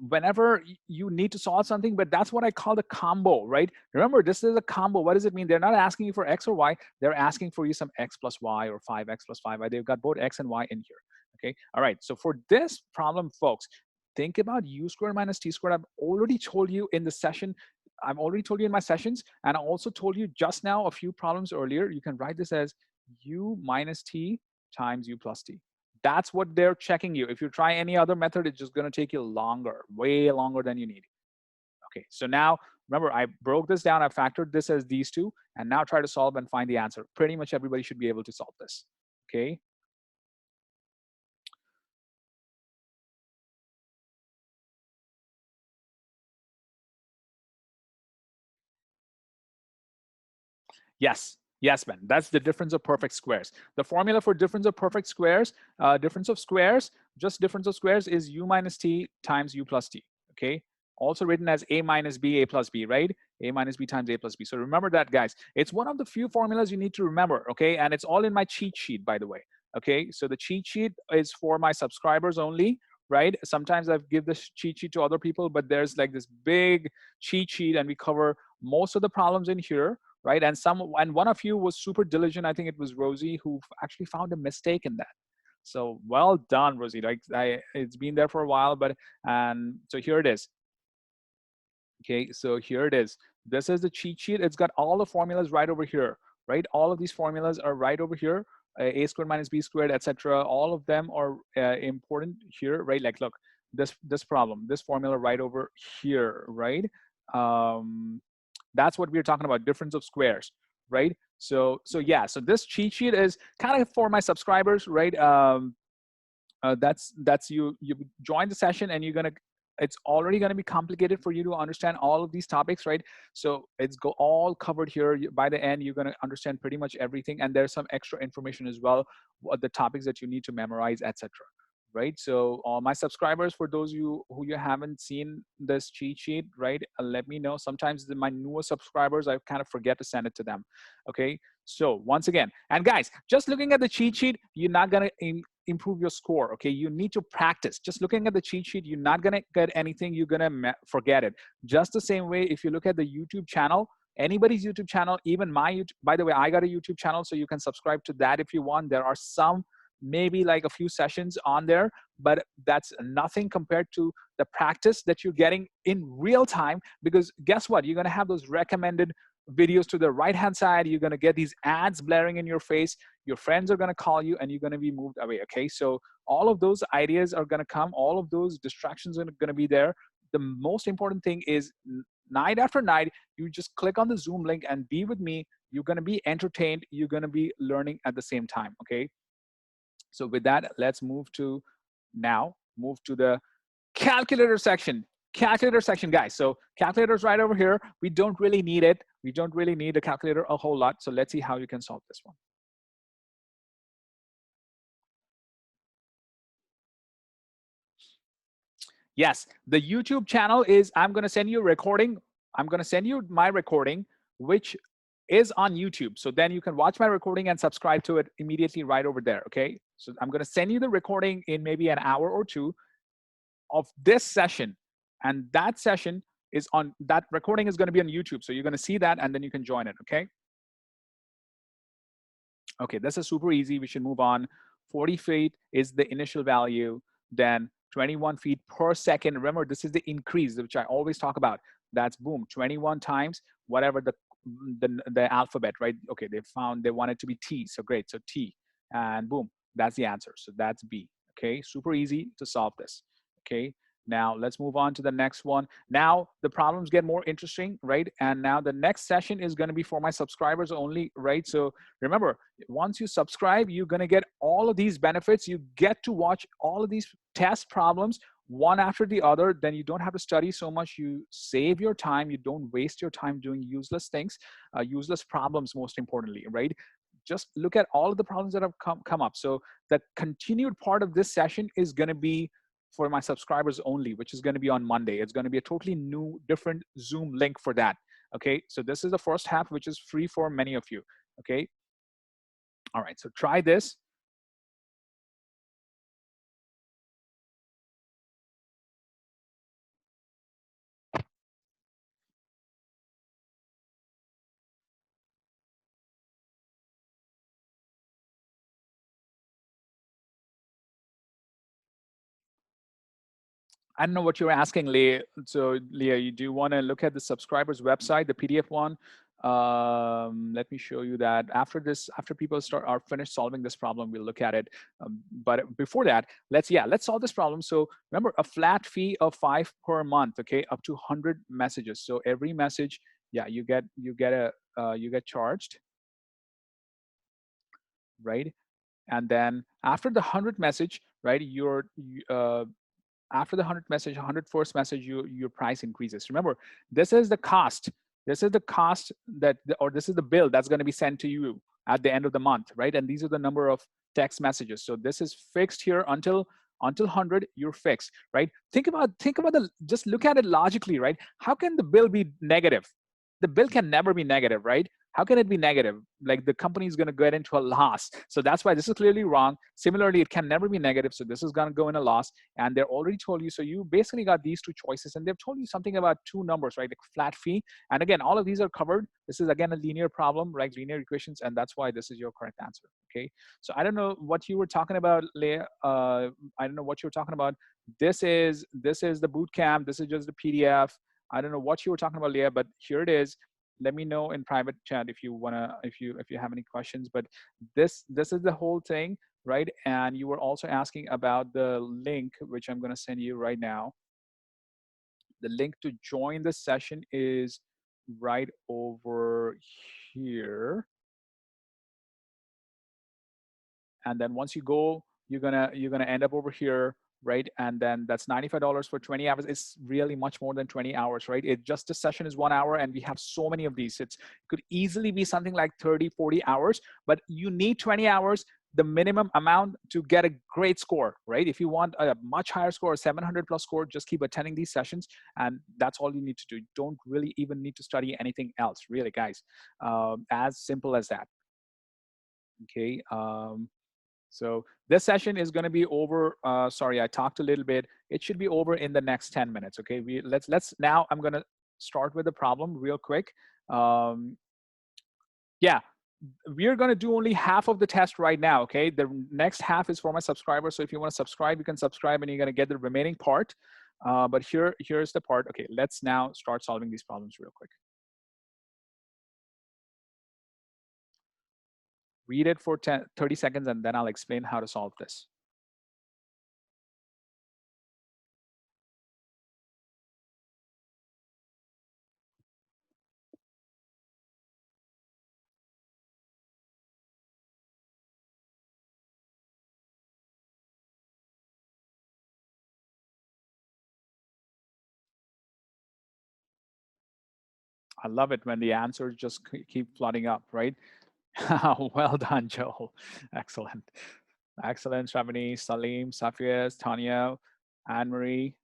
whenever you need to solve something, but that's what I call the combo, right? Remember, this is a combo. What does it mean? They're not asking you for X or Y. They're asking for you some X plus Y or 5X plus 5Y. They've got both X and Y in here. Okay. All right. So for this problem, folks, think about U squared minus T squared. I've already told you in the session. I've already told you in my sessions. And I also told you just now a few problems earlier. You can write this as U minus T times U plus T. That's what they're checking you. If you try any other method, it's just going to take you longer, way longer than you need. Okay, so now remember, I broke this down. I factored this as these two, and now try to solve and find the answer. Pretty much everybody should be able to solve this. Okay. Yes. Yes, Ben. That's the difference of perfect squares. The formula for difference of perfect squares, difference of squares, just difference of squares is u minus t times u plus t. Okay. Also written as a minus b, a plus b, right? A minus b times a plus b. So remember that, guys. It's one of the few formulas you need to remember. Okay. And it's all in my cheat sheet, by the way. Okay. So the cheat sheet is for my subscribers only, right? Sometimes I give this cheat sheet to other people, but there's like this big cheat sheet and we cover most of the problems in here, right? And one of you was super diligent. I think it was Rosie who actually found a mistake in that. So well done, Rosie. Like it's been there for a while, and so here it is. Okay, so here it is. This is the cheat sheet. It's got all the formulas right over here, right? All of these formulas are right over here. A squared minus b squared, etc. All of them are important here, right? Like, look, this problem, this formula right over here, right? That's what we're talking about, difference of squares, right? So yeah, so this cheat sheet is kind of for my subscribers, right? That's you join the session and it's already going to be complicated for you to understand all of these topics, right? So it's all covered here. By the end, you're going to understand pretty much everything, and there's some extra information as well, what the topics that you need to memorize, etc. Right? So my subscribers, for those of you who you haven't seen this cheat sheet, right, let me know. Sometimes my newer subscribers, I kind of forget to send it to them. Okay, so once again, and guys, just looking at the cheat sheet, you're not going to improve your score. Okay, you need to practice. Just looking at the cheat sheet, you're not going to get anything. You're going to forget it. Just the same way, if you look at the YouTube channel, anybody's YouTube channel, even my YouTube, by the way, I got a YouTube channel, so you can subscribe to that if you want. There are some, maybe like a few sessions on there, but that's nothing compared to the practice that you're getting in real time. Because guess what, you're going to have those recommended videos to the right hand side. You're going to get these ads blaring in your face. Your friends are going to call you and you're going to be moved away. Okay, so all of those ideas are going to come, all of those distractions are going to be there. The most important thing is, night after night, you just click on the Zoom link and be with me. You're going to be entertained, you're going to be learning at the same time. Okay, so with that, let's move to the calculator section. Calculator section, guys. So calculator's right over here. We don't really need it. We don't really need a calculator a whole lot. So let's see how you can solve this one. Yes, the YouTube channel is, I'm going to send you a recording. I'm going to send you my recording, which is on YouTube. So then you can watch my recording and subscribe to it immediately right over there. Okay, so I'm going to send you the recording in maybe an hour or two of this session, and that session is on, that recording is going to be on YouTube. So you're going to see that and then you can join it. Okay, okay, this is super easy. We should move on. 40 feet is the initial value, then 21 feet per second. Remember, this is the increase, which I always talk about. That's boom, 21 times whatever the alphabet, right? Okay, they found they want it to be T, so great, so T, and boom, that's the answer. So that's B. Okay, super easy to solve this. Okay, now let's move on to the next one. Now the problems get more interesting, right? And now the next session is going to be for my subscribers only, right? So remember, once you subscribe, you're going to get all of these benefits. You get to watch all of these test problems one after the other. Then you don't have to study so much. You save your time. You don't waste your time doing useless things, useless problems, most importantly, right? Just look at all of the problems that have come up. So the continued part of this session is going to be for my subscribers only, which is going to be on Monday. It's going to be a totally new, different Zoom link for that. Okay, so this is the first half, which is free for many of you. Okay, all right, so try this. I don't know what you're asking, Leah. So, Leah, you do want to look at the subscribers website, the PDF one. Let me show you that. After this, after people are finished solving this problem, we'll look at it. But before that, let's solve this problem. So remember, a flat fee of 5 per month, okay, up to 100 messages. So every message, yeah, you get charged, right? And then after the 100 message, right, after the 100 message, 101st message, your price increases. Remember, this is the cost. This is the cost or this is the bill that's going to be sent to you at the end of the month, right? And these are the number of text messages. So this is fixed here until 100. You're fixed, right? Think about just look at it logically, right? How can the bill be negative? The bill can never be negative, right? How can it be negative? Like the company is going to get into a loss. So that's why this is clearly wrong. Similarly, it can never be negative. So this is going to go in a loss. And they're already told you. So you basically got these two choices. And they've told you something about two numbers, right? Like flat fee. And again, all of these are covered. This is, again, a linear problem, right? Linear equations. And that's why this is your correct answer. Okay. So I don't know what you were talking about, Leah. I don't know what you were talking about. This is the boot camp. This is just the PDF. I don't know what you were talking about, Leah, but here it is. Let me know in private chat if you wanna, if you have any questions. But this is the whole thing, right? And you were also asking about the link, which I'm gonna send you right now. The link to join the session is right over here. And then once you go, you're gonna end up over here, right? And then that's $95 for 20 hours. It's really much more than 20 hours, right? It just, a session is 1 hour, and we have so many of these. It could easily be something like 30, 40 hours, but you need 20 hours, the minimum amount, to get a great score, right? If you want a much higher score, a 700 plus score, just keep attending these sessions, and that's all you need to do. You don't really even need to study anything else, really, guys. As simple as that. Okay. So this session is going to be over. Sorry, I talked a little bit. It should be over in the next 10 minutes. Okay, let's now. I'm going to start with the problem real quick. Yeah, we're going to do only half of the test right now. Okay, the next half is for my subscribers. So if you want to subscribe, you can subscribe, and you're going to get the remaining part. But here's the part. Okay, let's now start solving these problems real quick. Read it for 30 seconds, and then I'll explain how to solve this. I love it when the answers just keep flooding up, right? Well done, Joel. Excellent. Excellent, Shavani, Salim, Safias, Tanya, Anne-Marie.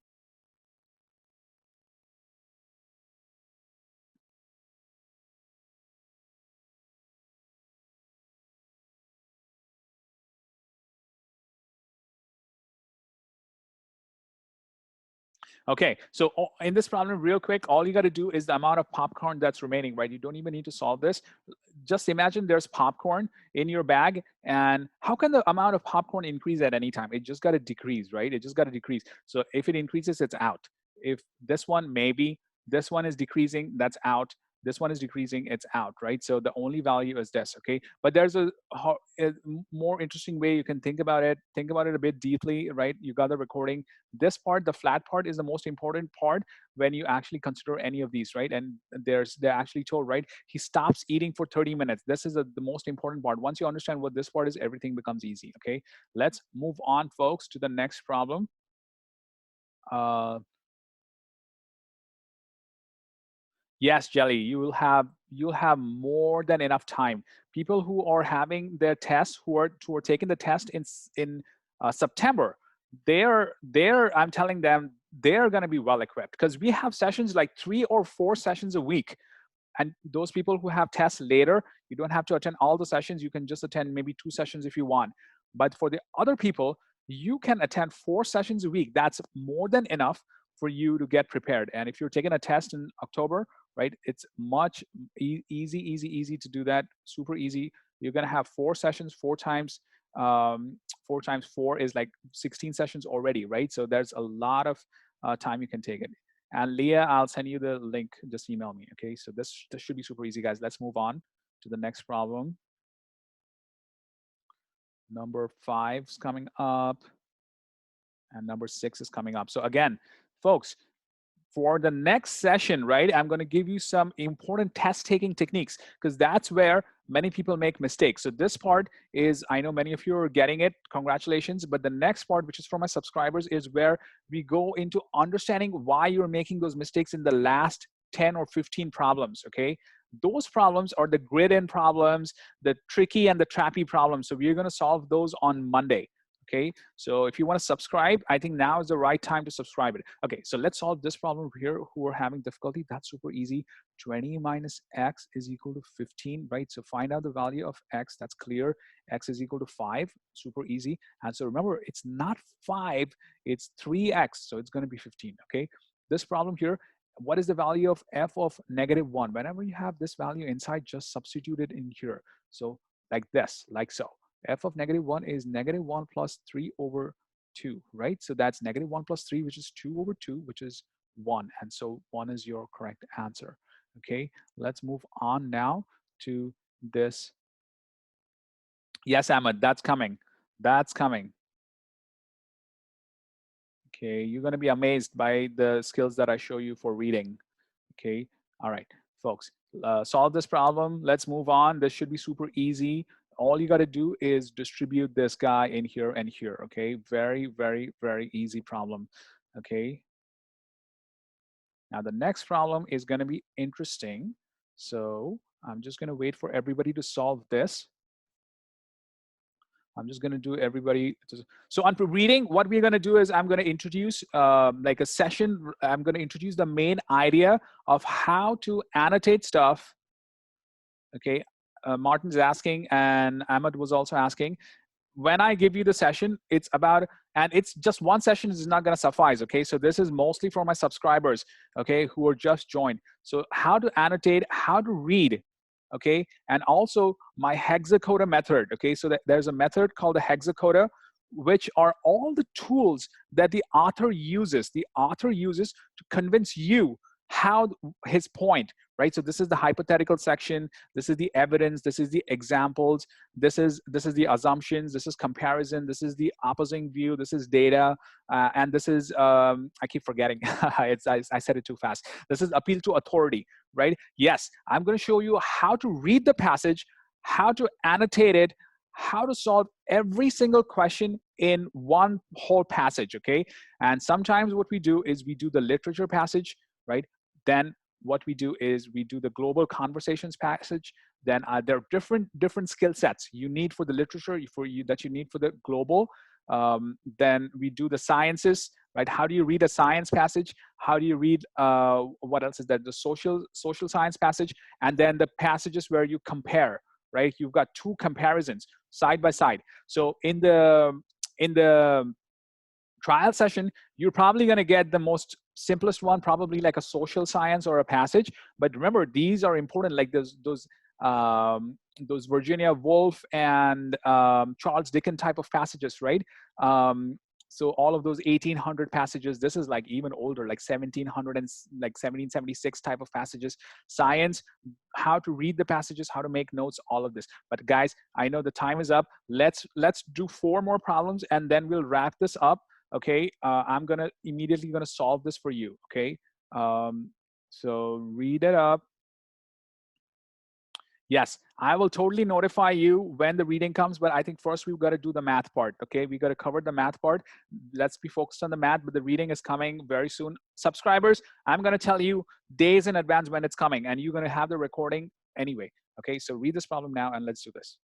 Okay, so in this problem, real quick, all you got to do is the amount of popcorn that's remaining, right? You don't even need to solve this. Just imagine there's popcorn in your bag, and how can the amount of popcorn increase at any time? It just got to decrease, right? It just got to decrease. So if it increases, it's out. If this one, maybe, this one is decreasing, that's out. This one is decreasing, it's out, right? So the only value is this, okay? But there's a more interesting way you can think about it. Think about it a bit deeply, right? You got the recording. This part, the flat part, is the most important part when you actually consider any of these, right? And they're actually told, right? He stops eating for 30 minutes. This is the most important part. Once you understand what this part is, everything becomes easy, okay? Let's move on, folks, to the next problem. Yes, Jelly, you'll have more than enough time. People who are having their tests, who are taking the test in September, I'm telling them, they're going to be well equipped, because we have sessions like 3 or 4 sessions a week. And those people who have tests later, you don't have to attend all the sessions. You can just attend maybe 2 sessions if you want. But for the other people, you can attend 4 sessions a week. That's more than enough for you to get prepared. And if you're taking a test in October, right, it's much easy to do that. Super easy. You're going to have 4 sessions, 4 times 4 times 4 is like 16 sessions already, right? So there's a lot of time you can take it. And Leah, I'll send you the link. Just email me, okay? So this should be super easy, guys. Let's move on to the next problem. Number 5 is coming up, and number 6 is coming up. So again, folks, for the next session, right, I'm going to give you some important test taking techniques, because that's where many people make mistakes. So this part is, I know many of you are getting it. Congratulations. But the next part, which is for my subscribers, is where we go into understanding why you're making those mistakes in the last 10 or 15 problems, okay? Those problems are the grid-in problems, the tricky and the trappy problems. So we're going to solve those on Monday. Okay, so if you want to subscribe, I think now is the right time to subscribe it. Okay, so let's solve this problem here. Who are having difficulty? That's super easy. 20 minus x is equal to 15, right? So find out the value of x. That's clear. X is equal to 5. Super easy. And so remember, it's not 5, it's 3x. So it's going to be 15. Okay, this problem here, what is the value of f of -1? Whenever you have this value inside, just substitute it in here. So like this, like so. F of -1 is -1 plus 3 over 2, right? So that's -1 plus 3, which is 2 over 2, which is 1. And so 1 is your correct answer. Okay, let's move on now to this. Yes, Ahmed, that's coming. That's coming. Okay, you're going to be amazed by the skills that I show you for reading. Okay, all right, folks, solve this problem. Let's move on. This should be super easy. All you got to do is distribute this guy in here and here. Okay, very, very, very easy problem. Okay, now the next problem is going to be interesting. So I'm just going to wait for everybody to solve this. I'm just going to do everybody. So on reading, what we're going to do is I'm going to introduce like a session. I'm going to introduce the main idea of how to annotate stuff. Okay, Martin's asking, and Ahmed was also asking. When I give you the session, it's about, and it's just one session is not going to suffice. Okay, so this is mostly for my subscribers, okay, who are just joined. So how to annotate, how to read, okay, and also my hexacoda method. Okay, so that there's a method called the hexacoda, which are all the tools that the author uses. The author uses to convince you how his point, right? So this is the hypothetical section, this is the evidence, this is the examples, this is the assumptions, this is comparison, this is the opposing view, this is data, and this is I keep forgetting. I said it too fast. This is appeal to authority, right? Yes, I'm going to show you how to read the passage, how to annotate it, how to solve every single question in one whole passage. Okay, and sometimes what we do is we do the literature passage, right? Then what we do is we do the global conversations passage. Then there are different skill sets you need for the literature that you need for the global. Then we do the sciences, right? How do you read a science passage? How do you read what else is that? The social science passage, and then the passages where you compare, right? You've got two comparisons side by side. So in the trial session, you're probably going to get the most simplest one, probably like a social science or a passage. But remember, these are important, like those Virginia Woolf and Charles Dickens type of passages, right? So all of those 1800 passages, this is like even older, like 1700 and like 1776 type of passages. Science, how to read the passages, how to make notes, all of this. But guys, I know the time is up. Let's do 4 more problems and then we'll wrap this up. Okay, I'm immediately gonna solve this for you. Okay, so read it up. Yes, I will totally notify you when the reading comes, but I think first we've got to do the math part. Okay, we got to cover the math part. Let's be focused on the math, but the reading is coming very soon. Subscribers, I'm gonna tell you days in advance when it's coming, and you're gonna have the recording anyway. Okay, so read this problem now and let's do this.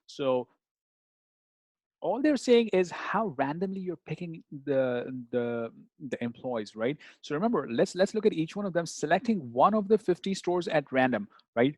So all they're saying is how randomly you're picking the employees, right? So remember, let's look at each one of them, selecting one of the 50 stores at random, right?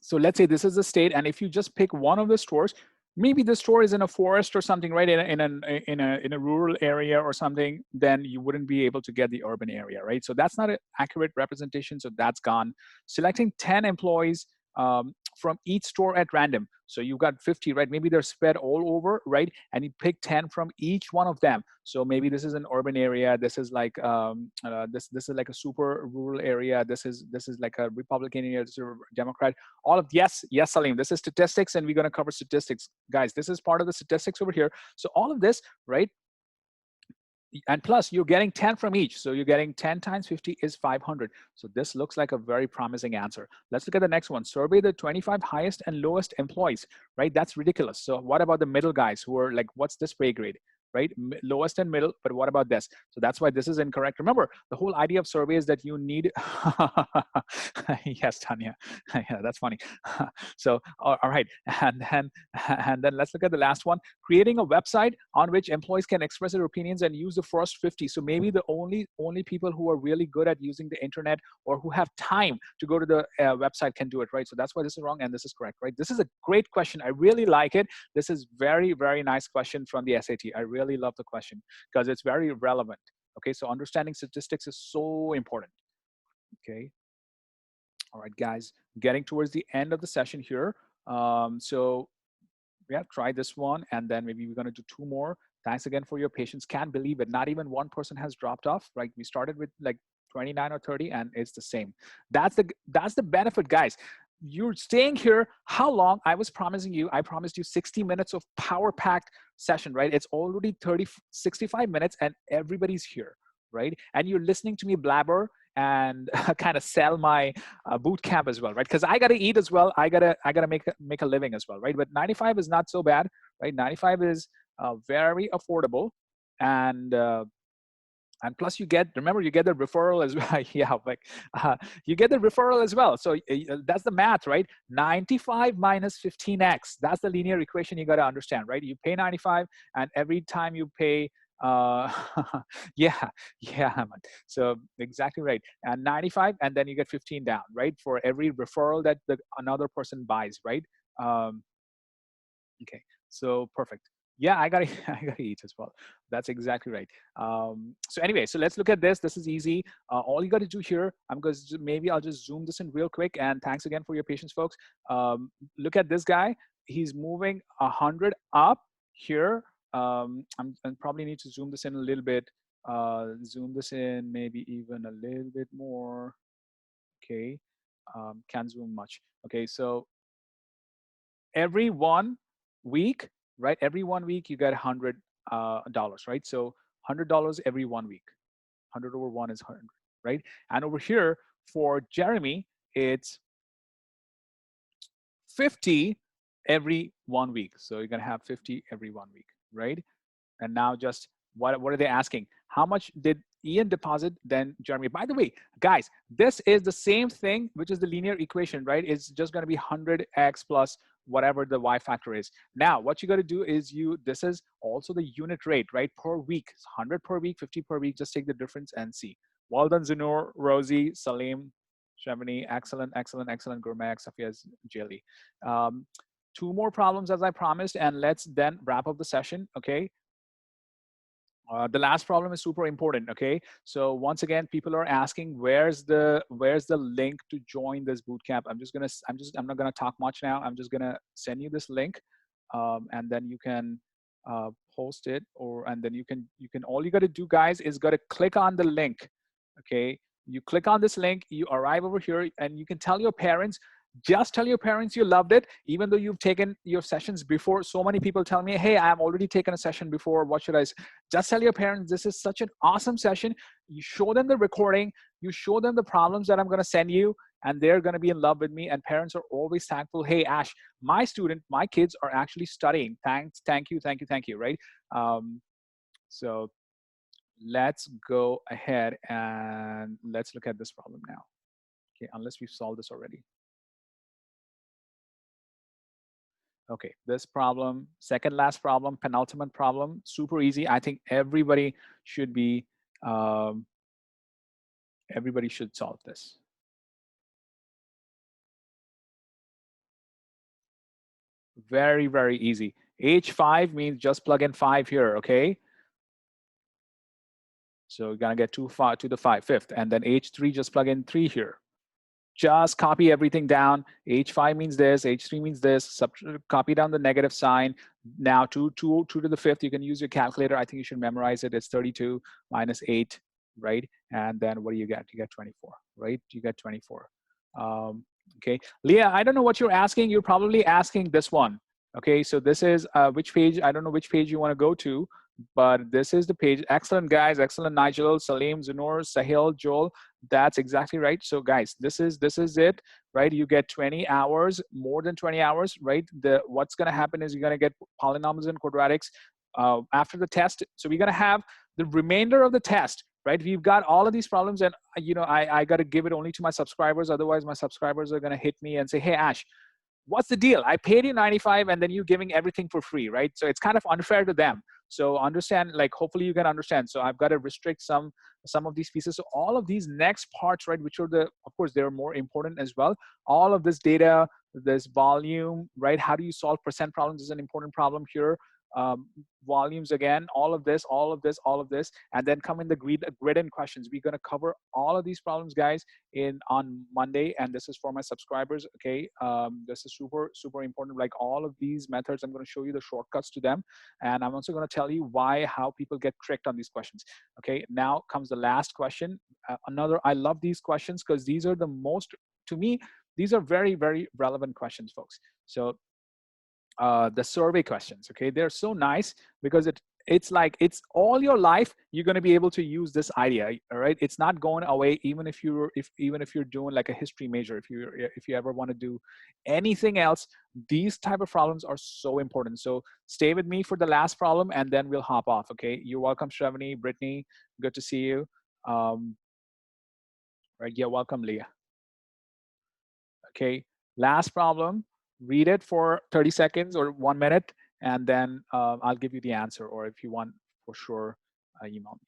So let's say this is the state, and if you just pick one of the stores, maybe the store is in a forest or something, right? In a rural area or something, then you wouldn't be able to get the urban area, right? So that's not an accurate representation, so that's gone. Selecting 10 employees from each store at random. So you've got 50, right? Maybe they're spread all over, right? And you pick 10 from each one of them. So maybe this is an urban area. This is like this is like a super rural area. This is like a Republican area. This is a Democrat. All of yes, Salim. This is statistics, and we're going to cover statistics, guys. This is part of the statistics over here. So all of this, right? And plus you're getting 10 from each, so you're getting 10 times 50 is 500. So this looks like a very promising answer. Let's look at the next one. Survey the 25 highest and lowest employees, right? That's ridiculous. So what about the middle guys who are like, what's this pay grade, right? Lowest and middle, but what about this? So that's why this is incorrect. Remember, the whole idea of survey is that you need yes, Tanya. Yeah, that's funny. So all right, and then let's look at the last one. Creating a website on which employees can express their opinions and use the first 50. So maybe the only people who are really good at using the internet or who have time to go to the website can do it, right? So that's why this is wrong and this is correct, right? This is a great question. I really like it. This is very, very nice question from the SAT. I really love the question because it's very relevant. Okay, so understanding statistics is so important. Okay. All right, guys, getting towards the end of the session here. So yeah, try this one, and then maybe we're going to do 2 more. Thanks again for your patience. Can't believe it. Not even one person has dropped off, right? We started with like 29 or 30, and it's the same. That's the benefit, guys. You're staying here. How long? I promised you 60 minutes of power packed session, right? It's already 65 minutes, and everybody's here, right? And you're listening to me blabber and kind of sell my boot camp as well, right? Because I got to eat as well. I gotta make a living as well, right? But 95 is not so bad, right? 95 is very affordable, and plus you get, remember, you get the referral as well. Yeah, like you get the referral as well. So that's the math, right? 95 minus 15x. That's the linear equation you got to understand, right? You pay 95, and every time you pay uh yeah, man. So exactly right. And 95, and then you get 15 down, right, for every referral that another person buys, right? um okay, so perfect. Yeah, I gotta I gotta eat as well. That's exactly right. So anyway, so let's look at this. This is easy. All you got to do here, I'm going to, maybe I'll just zoom this in real quick, and thanks again for your patience, folks. Look at this guy. He's moving 100 up here. I probably need to zoom this in a little bit. Zoom this in maybe even a little bit more. Okay, can't zoom much. Okay, so every 1 week, right? Every 1 week you get $100, right? So $100 every 1 week. 100 over 1 is 100, right? And over here for Jeremy, it's 50 every 1 week. So you're gonna have 50 every 1 week, right? And now just what are they asking? How much did Ian deposit, then Jeremy? By the way, guys, this is the same thing, which is the linear equation, right? It's just going to be 100x plus whatever the y factor is. Now, what you got to do is this is also the unit rate, right? Per week, 100 per week, 50 per week. Just take the difference and see. Well done, Zinur, Rosie, Salim, Shavani. Excellent, excellent, excellent. Gurmak, Safia's jelly. 2 more problems as I promised, and let's then wrap up the session, okay? The last problem is super important. Okay, so once again, people are asking, where's the link to join this bootcamp? I'm not gonna talk much now. I'm just gonna send you this link, and then you can post it, and then you can all you got to do, guys, is got to click on the link. Okay, you click on this link, you arrive over here, and you can tell your parents. Just tell your parents you loved it, even though you've taken your sessions before. So many people tell me, hey, I've already taken a session before. What should I say? Just tell your parents this is such an awesome session. You show them the recording. You show them the problems that I'm going to send you, and they're going to be in love with me. And parents are always thankful. Hey, Ash, my kids are actually studying. Thanks, thank you, right? So let's go ahead and let's look at this problem now. Okay, unless we've solved this already. Okay, this problem, second last problem, penultimate problem, super easy. I think everybody should solve this. Very, very easy. H5 means just plug in 5 here, okay? So you're gonna get 2 to the 5th, and then H3, just plug in 3 here. Just copy everything down. H5 means this, H3 means this, copy down the negative sign. Now 2 to the 5th, you can use your calculator. I think you should memorize it. It's 32 minus 8, right? And then what do you get? You get 24, right? You get 24. Okay, Leah, I don't know what you're asking. You're probably asking this one. Okay, so this is which page? I don't know which page you want to go to, but this is the page. Excellent, guys. Excellent, Nigel, Salim, Zunor, Sahil, Joel. That's exactly right. So guys, this is it, right? You get 20 hours, more than 20 hours, right? What's going to happen is you're going to get polynomials and quadratics after the test. So we're going to have the remainder of the test, right? We've got all of these problems, and I got to give it only to my subscribers. Otherwise, my subscribers are going to hit me and say, hey, Ash, what's the deal? I paid you 95 and then you giving everything for free, right? So it's kind of unfair to them. So understand, like, hopefully you can understand. So I've got to restrict some of these pieces. So all of these next parts, right, which are of course, they're more important as well. All of this data, this volume, right? How do you solve percent problems is an important problem here. volumes again, all of this, all of this, all of this, and then come in the grid-in questions. We're going to cover all of these problems, guys, on Monday, and this is for my subscribers. Okay, this is super, super important. Like all of these methods, I'm going to show you the shortcuts to them, and I'm also going to tell you how people get tricked on these questions. Okay, now comes the last question. I love these questions because these are the most, to me, these are very, very relevant questions, folks. So the survey questions, okay, they're so nice because it's like it's all your life you're going to be able to use this idea. All right, it's not going away, even if you're doing like a history major. If you ever want to do anything else, these type of problems are so important. So stay with me for the last problem and then we'll hop off. Okay, you're welcome, Shravani, Brittany, good to see you. Right, yeah, welcome, Leah. Okay, last problem. Read it for 30 seconds or 1 minute, and then I'll give you the answer, or if you want, for sure, email me.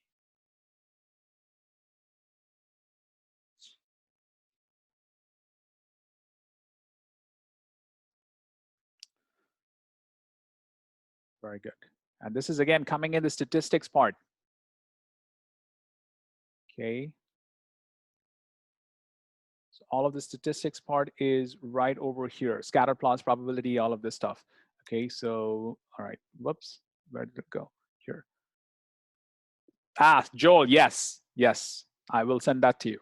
Very good. And this is, again, coming in the statistics part. Okay. So all of the statistics part is right over here. Scatter plots, probability, all of this stuff. Okay, so, all right, whoops, where did it go? Here. Ah, Joel, yes, yes, I will send that to you.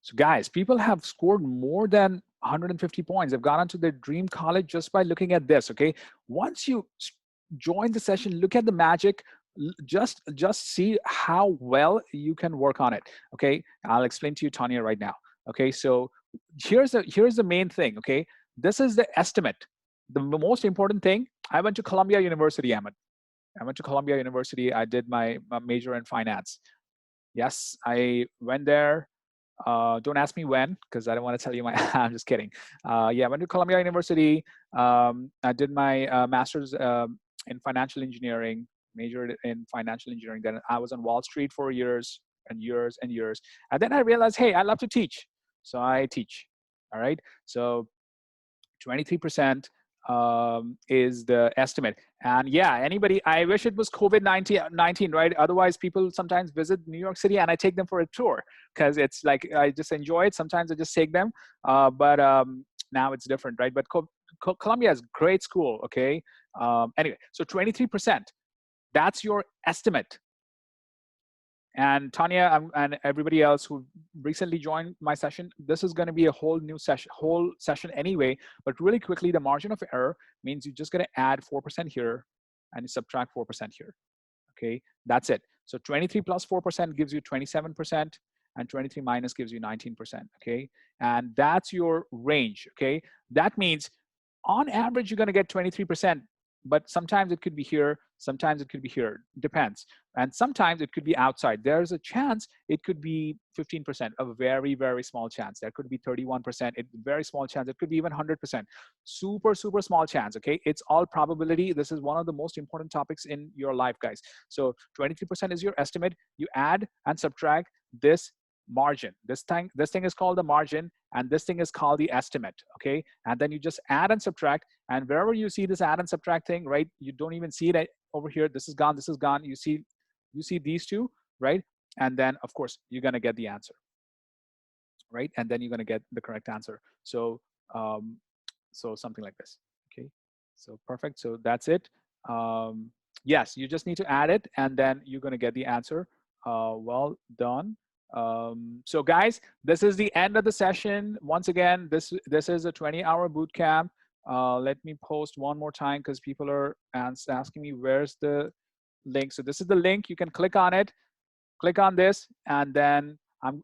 So guys, people have scored more than 150 points. They've got onto their dream college just by looking at this, okay? Once you join the session, look at the magic, just see how well you can work on it, okay? I'll explain to you, Tanya, right now, okay? So here's the main thing, okay? This is the estimate. The most important thing, I went to Columbia University, Ahmed. I went to Columbia University. I did my major in finance. Yes, I went there. Don't ask me when, because I don't want to tell you my. I'm just kidding. Yeah, I went to Columbia University. I did my master's in financial engineering, majored in financial engineering. Then I was on Wall Street for years and years and years. And then I realized, hey, I love to teach. So I teach. All right. So 23% is the estimate. And yeah, anybody, I wish it was COVID-19, right? Otherwise, people sometimes visit New York City and I take them for a tour because it's like, I just enjoy it. Sometimes I just take them, but now it's different, right? But Columbia is a great school, okay? Anyway, so 23%, that's your estimate. And Tanya and everybody else who recently joined my session, this is going to be a whole session anyway. But really quickly, the margin of error means you're just going to add 4% here and subtract 4% here. Okay, that's it. So 23 plus 4% gives you 27%, and 23 minus gives you 19%. Okay, and that's your range. Okay, that means on average you're going to get 23%. But sometimes it could be here, sometimes it could be here, depends. And sometimes it could be outside. There's a chance it could be 15%, a very, very small chance. There could be 31%, a very small chance. It could be even 100%, super, super small chance, okay? It's all probability. This is one of the most important topics in your life, guys. So 23% is your estimate. You add and subtract this margin. This thing is called the margin, and this thing is called the estimate, okay? And then you just add and subtract, and wherever you see this add and subtract thing, right, you don't even see it over here. This is gone, this is gone. You see these two, right? And then of course you're going to get the answer, right? And then you're going to get the correct answer. So so something like this, okay? So perfect. So that's it. Yes, you just need to add it and then you're going to get the answer. Well done. So guys, this is the end of the session. Once again, this is a 20-hour boot camp. Let me post one more time because people are asking me where's the link. So this is the link. You can click on it, click on this, and then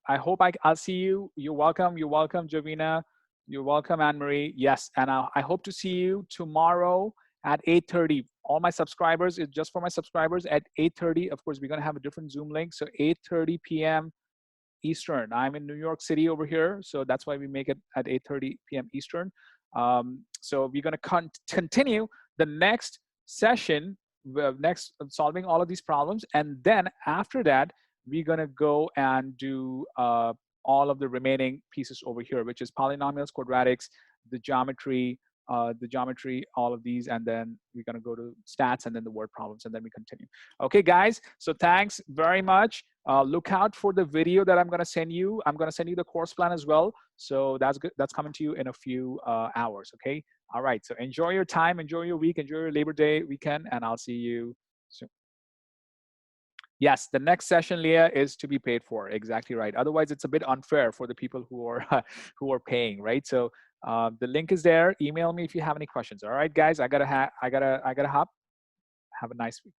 I hope I'll see you. You're welcome. You're welcome, Jovina. You're welcome, Anne-Marie. Yes, and I hope to see you tomorrow at 8:30. All my subscribers, it's just for my subscribers at 8:30. Of course, we're going to have a different Zoom link. So 8:30 p.m. Eastern. I'm in New York City over here, so that's why we make it at 8:30 p.m. Eastern. So we're going to continue the next session, next solving all of these problems, and then after that, we're going to go and do all of the remaining pieces over here, which is polynomials, quadratics, the geometry, the geometry, all of these, and then we're going to go to stats and then the word problems, and then we continue. Okay, guys. So thanks very much. Look out for the video that I'm going to send you. I'm going to send you the course plan as well. So that's good. That's coming to you in a few hours. Okay. All right. So enjoy your time, enjoy your week, enjoy your Labor Day weekend, and I'll see you soon. Yes, the next session, Leah, is to be paid for. Exactly right. Otherwise, it's a bit unfair for the people who are who are paying, right? So the link is there. Email me if you have any questions. All right, guys. I gotta hop. Have a nice week.